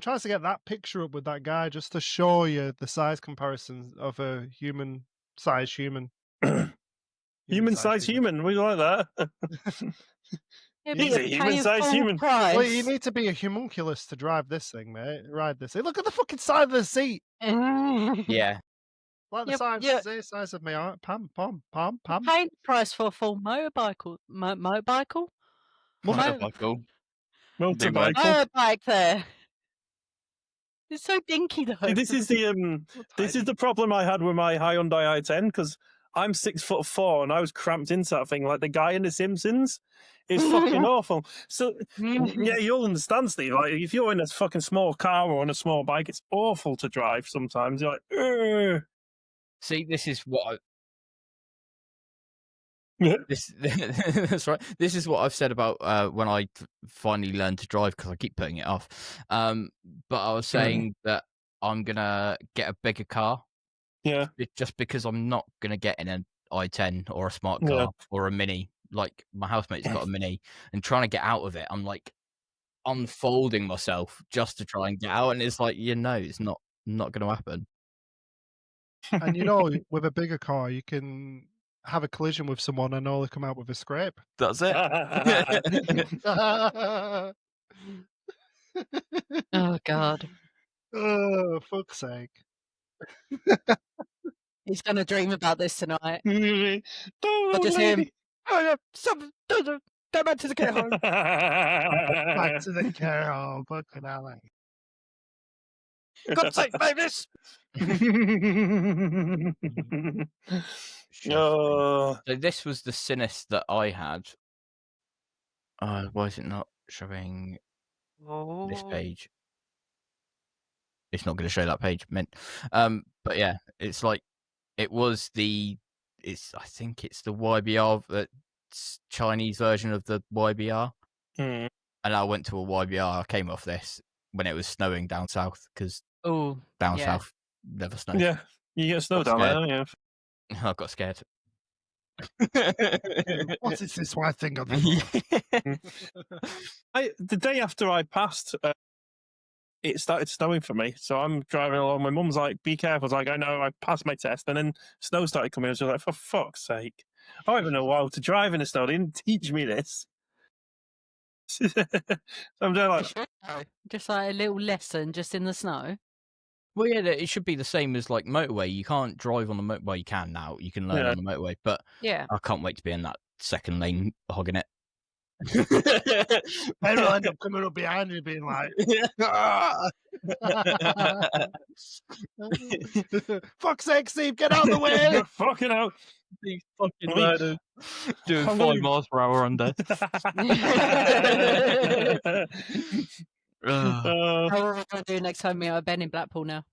trying to get that picture up with that guy just to show you the size comparisons of a human-sized human. Human-sized human. We like that. Yeah, He's but a you're paying human-sized full human. price. Well, you need to be a homunculus to drive this thing, mate. Ride this. Hey, look at the fucking side of the seat. Yeah. Like the Yeah, size, yeah. the size of my arm. Pam. Paying the price for a full motorbike. Motorbike? Motorcycle. Motorbike. Motorbike there. It's so dinky though. See, this is the problem I had with my Hyundai i10 because I'm 6'4" and I was cramped into that thing like the guy in The Simpsons. It's fucking awful. So yeah, you'll understand, Steve. Like if you're in a fucking small car or on a small bike, it's awful to drive. Sometimes you're like, ugh. See, this is what I. Yeah. That's right. This is what I've said about when I finally learned to drive because I keep putting it off. But I was saying that I'm gonna get a bigger car. Yeah. Just because I'm not gonna get in an i10 or a smart car or a mini. Like my housemate's got a mini, and trying to get out of it, I'm like unfolding myself just to try and get out, and it's like it's not gonna happen. And with a bigger car, you can have a collision with someone and only come out with a scrape. That's it. Oh God. Oh, fuck's sake. He's gonna dream about this tonight. Oh, I'll just hear him. lady. Oh, yeah, go back to the care home. Back to the care home. Fucking hell. God's sake, babies. Oh. So this was the Sinis that I had. Why is it not showing this page? It's not going to show that page. But yeah, it's like it was I think it's the YBR, the Chinese version of the YBR. Mm. And I went to a YBR. I came off this when it was snowing down south because down south never snows. Yeah, you get snow down there, don't you? I got scared. What is this white thing on the The day after I passed, it started snowing for me. So I'm driving along. My mum's like, "Be careful." I was like, "I know." I passed my test, and then snow started coming. I was just like, "For fuck's sake!" I don't even know how to drive in the snow. They didn't teach me this. I'm there like, Just like a little lesson, just in the snow. Well, yeah, it should be the same as like motorway. You can't drive on the motorway. Well, you can now. You can learn Yeah. on the motorway, but Yeah. I can't wait to be in that second lane hogging it. Then he'll end up coming up behind you being like, "Ah!" Fuck's sake, Steve, get out of the way! fucking hell. These fucking I mean, murders doing I'm 5 gonna- miles per hour under. Ugh. Uh, What we're going to do next time we are Ben in Blackpool now.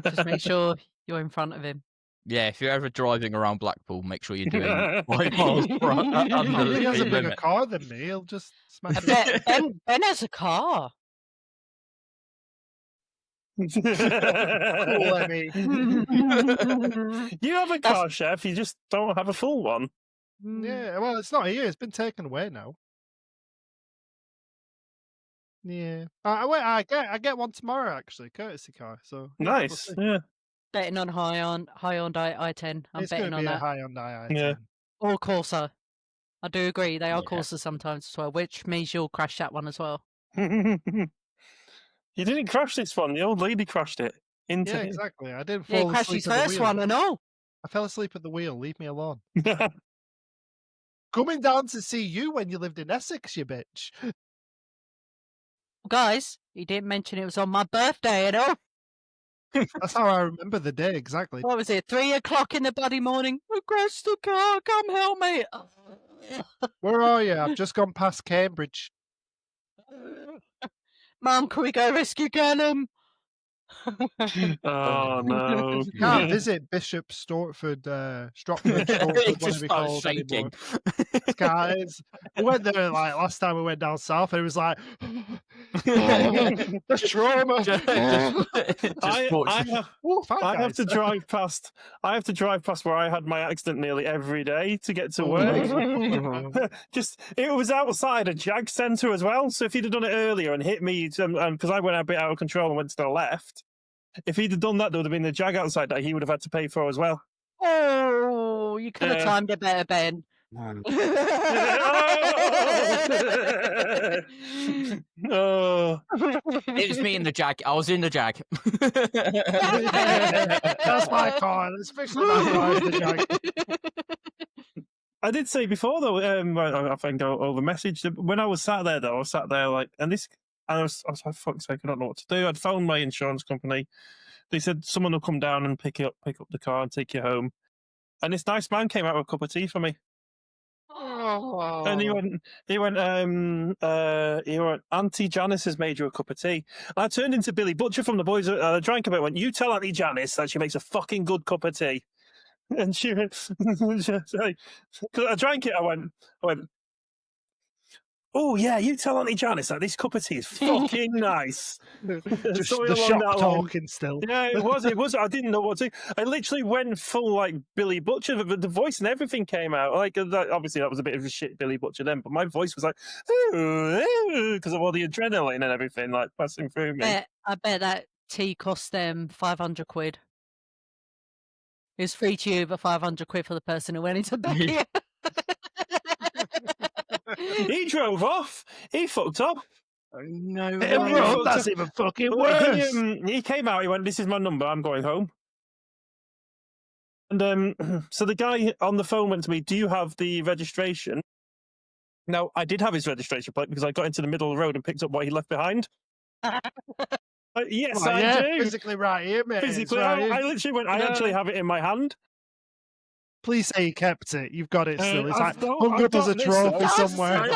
Just make sure you're in front of him. Yeah, if you're ever driving around Blackpool, make sure you're doing 5 miles per hour under Oh, the he has a speed bigger limit. car than me. He'll just smash I it. bet Ben has a car. Cool, Emmy. You have a car, Chef. You just don't have a full one. Yeah, well, it's not here. It's been taken away now. Yeah, I get one tomorrow actually, courtesy car. So yeah, we'll Nice. see. Yeah. Betting on Hyundai i10. I'm It's betting going to on be a that. Hyundai i10. Yeah. Or Corsa. I do agree. They are Yeah. Corsa sometimes as well, which means you'll crash that one as well. You didn't crash this one. The old lady crashed it into Yeah, him. exactly. I didn't Yeah, he fall crashed asleep his at the first wheel. one and all. I fell asleep at the wheel. Leave me alone. Coming down to see you when you lived in Essex, you bitch. Guys, he didn't mention it was on my birthday and all. That's how I remember the day exactly. What was it? 3 o'clock in the bloody morning. I crashed the car. Come help me. Where are you? I've just gone past Cambridge. Mum, can we go rescue Callum? Oh no! You can't visit Bishop Stortford, Stratford, It Stortford, just whatever he starts called anymore. shaking. We went there like last time we went down south, and it was like the trauma. Just I fortunate. have, Oh, fine, I have guys. to drive past. I have to drive past where I had my accident nearly every day to get to work. Just it was outside a Jag centre as well. So if he'd have done it earlier and hit me, because I went a bit out of control and went to the left, if he'd have done that, there would have been the Jag outside that he would have had to pay for as well. Oh, you could have Yeah. timed it better, Ben. Oh. It was me in the Jag. I was in the Jag. That's my car. It's officially my car. It's the Jag. I did say before though, I think over message that when I was sat there though, I was sat there like, and I was like, fuck's sake, I don't know what to do. I'd phoned my insurance company. They said someone will come down and pick up the car and take you home. And this nice man came out with a cup of tea for me. And he went, Auntie Janice has made you a cup of tea. And I turned into Billy Butcher from the boys. I drank a bit. Went, you tell Auntie Janice that she makes a fucking good cup of tea. And she because I drank it. I went, oh yeah, you tell Auntie Janice that this cup of tea is fucking nice. Just Something the along shock that line. talking still. Yeah, it was. I didn't know what to. I literally went full like Billy Butcher. The voice and everything came out. Like obviously that was a bit of a shit Billy Butcher then, but my voice was like because of all the adrenaline and everything like passing through me. I bet that tea cost them 500 quid. It was free to you, but 500 quid for the person who went into bed. He drove off. He fucked up. No. Bro, that's even fucking worse. He came out. He went, "This is my number. I'm going home." And so the guy on the phone went to me, "Do you have the registration?" Now I did have his registration plate because I got into the middle of the road and picked up what he left behind. Yes, Oh, I yeah, do. physically right here, mate. It's Physically, right here. I literally went. I Yeah. actually have it in my hand. Please say you kept it. You've got it still. It's like I've got- hung I've up as a got this, trophy though. somewhere. I've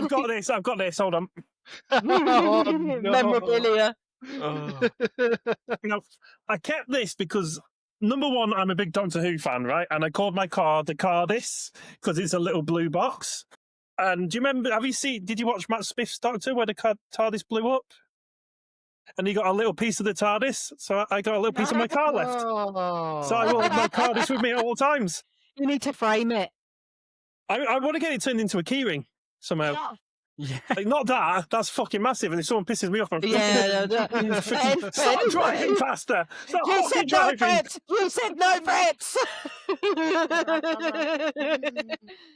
got this. I've got this. Hold on. Oh, no. Memorabilia. I kept this because number one, I'm a big Doctor Who fan, right? And I called my car the TARDIS because it's a little blue box. And do you remember? Did you watch Matt Smith's Doctor where the TARDIS blew up? And he got a little piece of the TARDIS, so I got a little piece of my car left. So I will have my TARDIS with me at all times. You need to frame it. I want to get it turned into a keyring somehow. Yeah. Like, not that. That's fucking massive. And if someone pisses me off, I'm Yeah, Stop driving faster. Stop You fucking said no driving. threats. You said no threats.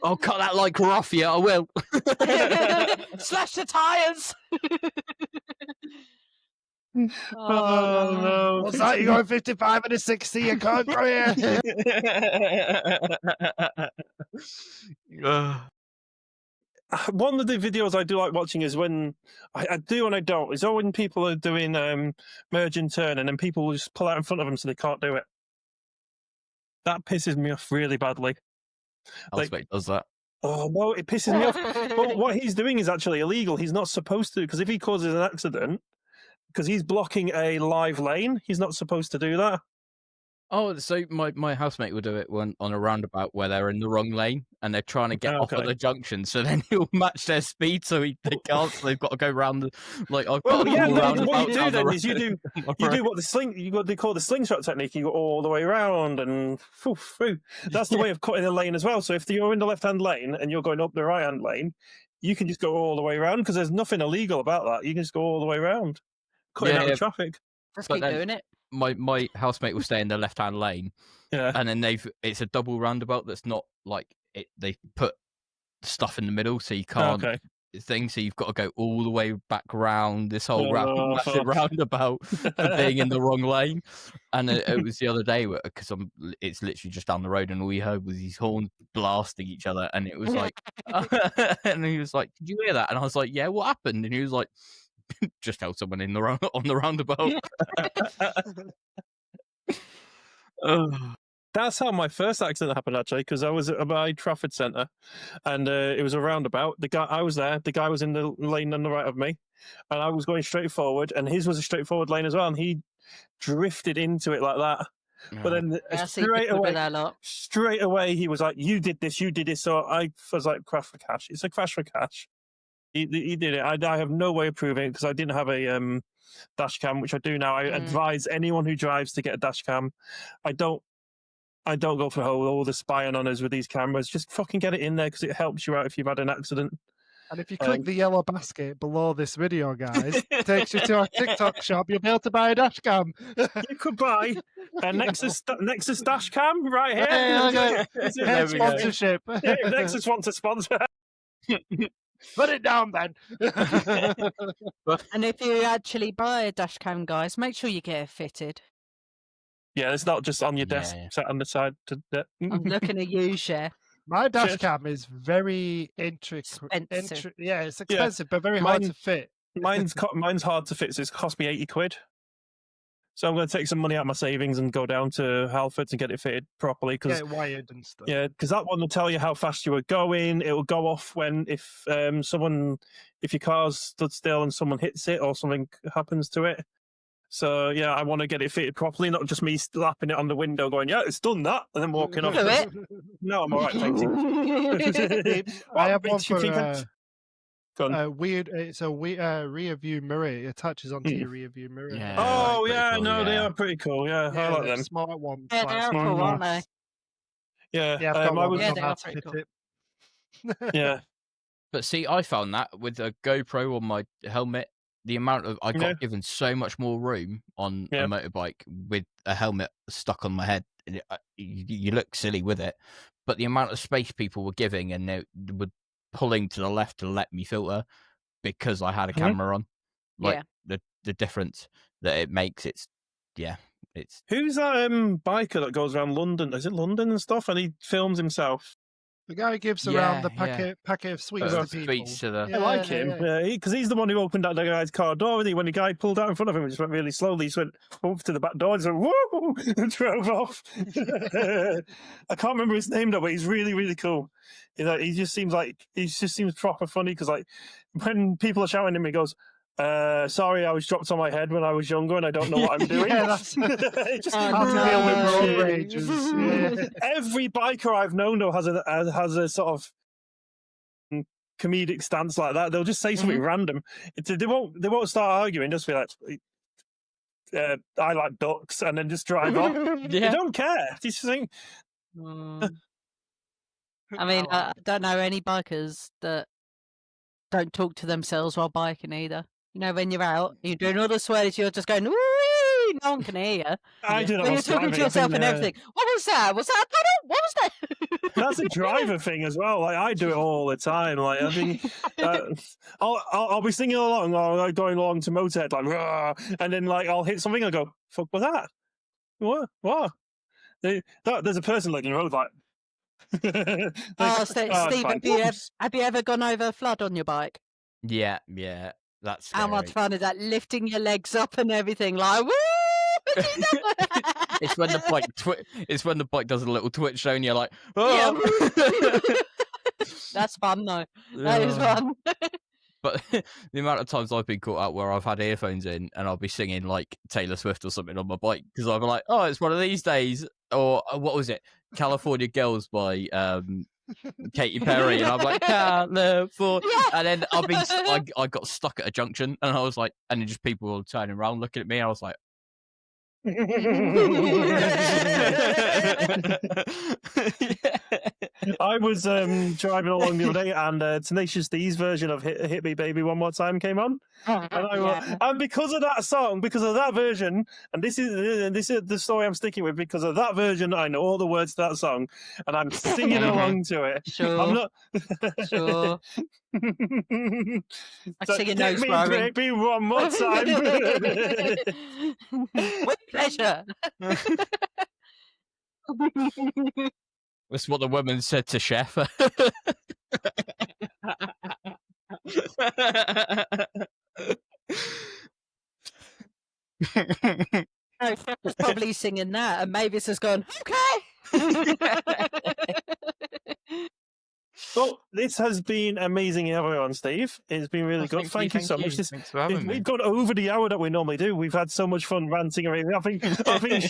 I'll cut that like rough, yeah, I will. Slash the tires. Oh, no. What's that? You're going 55 and a 60, you can't go here. One of the videos I do like watching is when I do and I don't. Is when people are doing merge and turn, and then people will just pull out in front of them so they can't do it. That pisses me off really badly. Housemate does that. Oh no, it pisses me off. But what he's doing is actually illegal. He's not supposed to, because if he causes an accident, because he's blocking a live lane, he's not supposed to do that. Oh, so my housemate will do it on a roundabout where they're in the wrong lane and they're trying to get off at the junction. So then he'll match their speed, so they can't. So they've got to go round the like. I've got Well, yeah. What roundabout you do down the then is you do road. what they call the slingshot technique. You go all the way around and that's the way of cutting a lane as well. So if you're in the left-hand lane and you're going up the right-hand lane, you can just go all the way around because there's nothing illegal about that. You can just go all the way around, cutting out the traffic. Just But keep then- doing it. My housemate will stay in the left-hand lane, Yeah. and then it's a double roundabout that's not like it. They put stuff in the middle, so you can't Okay. thing. So you've got to go all the way back round this whole massive fuck. roundabout for being in the wrong lane. And it was the other day because it's literally just down the road, and all we heard was these horns blasting each other, and it was like, and he was like, "Did you hear that?" And I was like, "Yeah, what happened?" And he was like, "Just held someone in the on the roundabout." That's how my first accident happened, actually, because I was at my Trafford Centre, and it was a roundabout. I was there. The guy was in the lane on the right of me, and I was going straight forward, and his was a straightforward lane as well, and he drifted into it like that. But then straight away, he was like, "You did this, you did this." So I was like, "Crash for cash." It's a crash for cash. He did it. I have no way of proving it because I didn't have a dash cam, which I do now. I advise anyone who drives to get a dash cam. I don't go for all the spying on us with these cameras. Just fucking get it in there because it helps you out if you've had an accident. And if you click the yellow basket below this video, guys, it takes you to our TikTok shop. You'll be able to buy a dash cam. You could buy a Nexus dash cam right here. Hey, sponsorship. Yeah, if Nexus wants to sponsor. Put it down, then. And if you actually buy a dash cam, guys, make sure you get it fitted. Yeah, it's not just on your desk, set on the side. I'm looking at you, Cher. My dash cam is very Expensive. yeah, it's expensive, but very hard to fit. Mine's hard to fit, so it's cost me 80 quid. So I'm going to take some money out of my savings and go down to Halfords and get it fitted properly. Get it wired and stuff. Yeah, because that one will tell you how fast you were going. It will go off if your car's stood still and someone hits it or something happens to it. So yeah, I want to get it fitted properly, not just me slapping it on the window going, "Yeah, it's done that," and then walking off. Do it. No, I'm all right, thank you. I have one for weird. It's a rear view mirror. It attaches onto your rear view mirror. Yeah. Oh They're pretty yeah, cool, they are pretty cool. Yeah, I like them. Smart one. Yeah, they're cool, aren't they? Yeah, Yeah, I've got I one. was. Yeah, I've they had are to pretty fit cool. it. Yeah. But see, I found that with a GoPro on my helmet, the amount of I got given so much more room on a motorbike with a helmet stuck on my head. You look silly with it, but the amount of space people were giving and they were pulling to the left to let me filter because I had a camera on, like the difference that it makes. It's Who's that biker that goes around London? Is it London and stuff? And he films himself. The guy who gives around the packet of sweets to people. I like him. Yeah, because he's the one who opened that guy's car door. And when the guy pulled out in front of him, he just went really slowly. He just went up to the back door and just went, whoa, and drove off. I can't remember his name though, but he's really, really cool. He just seems proper funny because like when people are shouting at him, he goes, "Sorry, I was dropped on my head when I was younger, and I don't know what I'm doing." That's it just hard to deal with road rages. Yeah. Every biker I've known though has a sort of comedic stance like that. They'll just say something random. They won't start arguing. Just be like, "I like ducks," and then just drive off. They don't care. They just think. I mean, I don't know any bikers that don't talk to themselves while biking either. You know, when you're out, you're doing all the swears, you're just going, "Woo!" no one can hear you. I do that. But you're whilst talking driving. to I yourself think, and everything. What was that? Was that a pedal? What was that? That's a driver thing as well. Like I do it all the time. Like I think I'll be singing along or like going along to Motorhead, like, "Rah," and then like I'll hit something and I go, "Fuck was that? What? There's a person like in the road like." Steve, it's fine. have you ever gone over a flood on your bike? Yeah, that's How much scary. fun is that? Lifting your legs up and everything, like woo! It's when the bike it's when the bike does a little twitch show and you're like, Yeah. oh! That's fun though. That is fun. But the amount of times I've been caught out where I've had earphones in and I'll be singing like Taylor Swift or something on my bike because I'll be like, oh, it's one of these days. Or what was it? California Girls by Katy Perry. And I'm like, California. And then I got stuck at a junction and I was like, and then just people were turning around looking at me. And I was like, I was driving along the other day, and Tenacious D's version of "Hit Me, Baby, One More Time" came on, and because of that song, because of that version, and this is the story I'm sticking with. Because of that version, I know all the words to that song, and I'm singing along to it. Sure. I'm not. Sure. So, sing a hit nose me, growling. baby, one more time. With pleasure. that's what the woman said to Chef. No, Chef was probably singing that, and Mavis has gone, okay. Well, this has been amazing having you on, Steve. It's been really good. Thank you so much. Thanks for having me. We've gone over the hour that we normally do. We've had so much fun ranting and everything. I think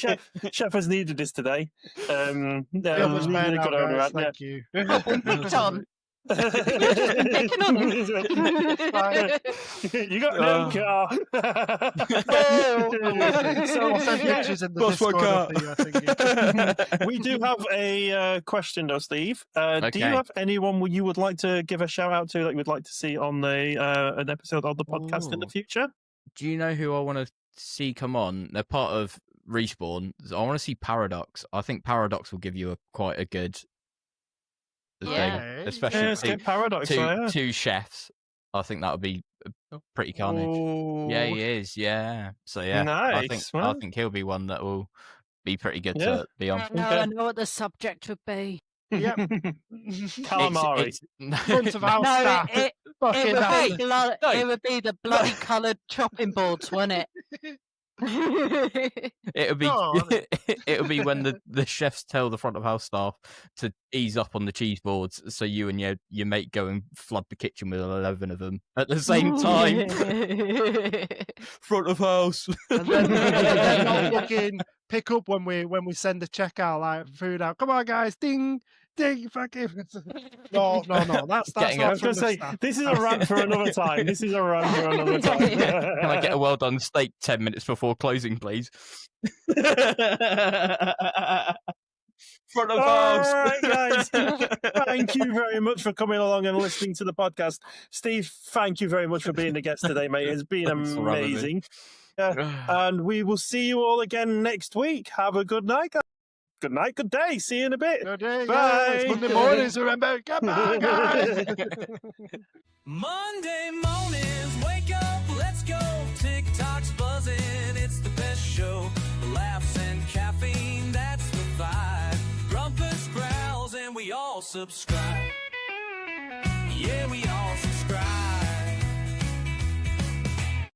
Chef has needed this today. Man Really out, good over guys. that, Thank you. Picked on. Picking on You got no car. I'll send pictures in the Discord of the thingy. We do have a question though, Steve. Do you Okay. have anyone you would like to give a shout out to that you would like to see on an episode of the podcast in the Ooh. future? Do you know who I want to see come on? They're part of Respawn. I want to see Paradox. I think Paradox will give you quite a good thing, Yeah. especially Yeah, it's two, good Paradox. two, Yeah. two chefs. I think that would be pretty carnage. Ooh. Yeah, he is. Yeah. So yeah, Nice, I well. think he'll be one that will be pretty good Yeah. to be on. I know what the subject would be. Yep. Calamari. Front of house No, staff. it Fucking would hell. be No. it would be the bloody coloured chopping boards, wouldn't it? It'll be No, it'll be when the chefs tell the front of house staff to ease up on the cheese boards, so you and your mate go and flood the kitchen with 11 of them at the same time. Front of house. and then not fucking pick up when we send a check out, like food out. Come on, guys, ding, ding, fucking. No, that's Getting I not was from going to the say, staff. this is a rant for another time. This is a rant for another time. Can I get a well done steak 10 minutes before closing, please? Front of All house. right, guys. Thank you very much for coming along and listening to the podcast. Steve, thank you very much for being the guest today, mate. It's been Thanks for having me. amazing. And we will see you all again next week. Have a good night, guys. Good night, good day. See you in a bit. Good day, Bye. guys. Monday mornings, remember. Goodbye, guys. Monday mornings, wake up, let's go. TikTok's buzzing, it's the best show. Laughs and caffeine, that's the vibe. Grumpus growls and we all subscribe. Yeah, we all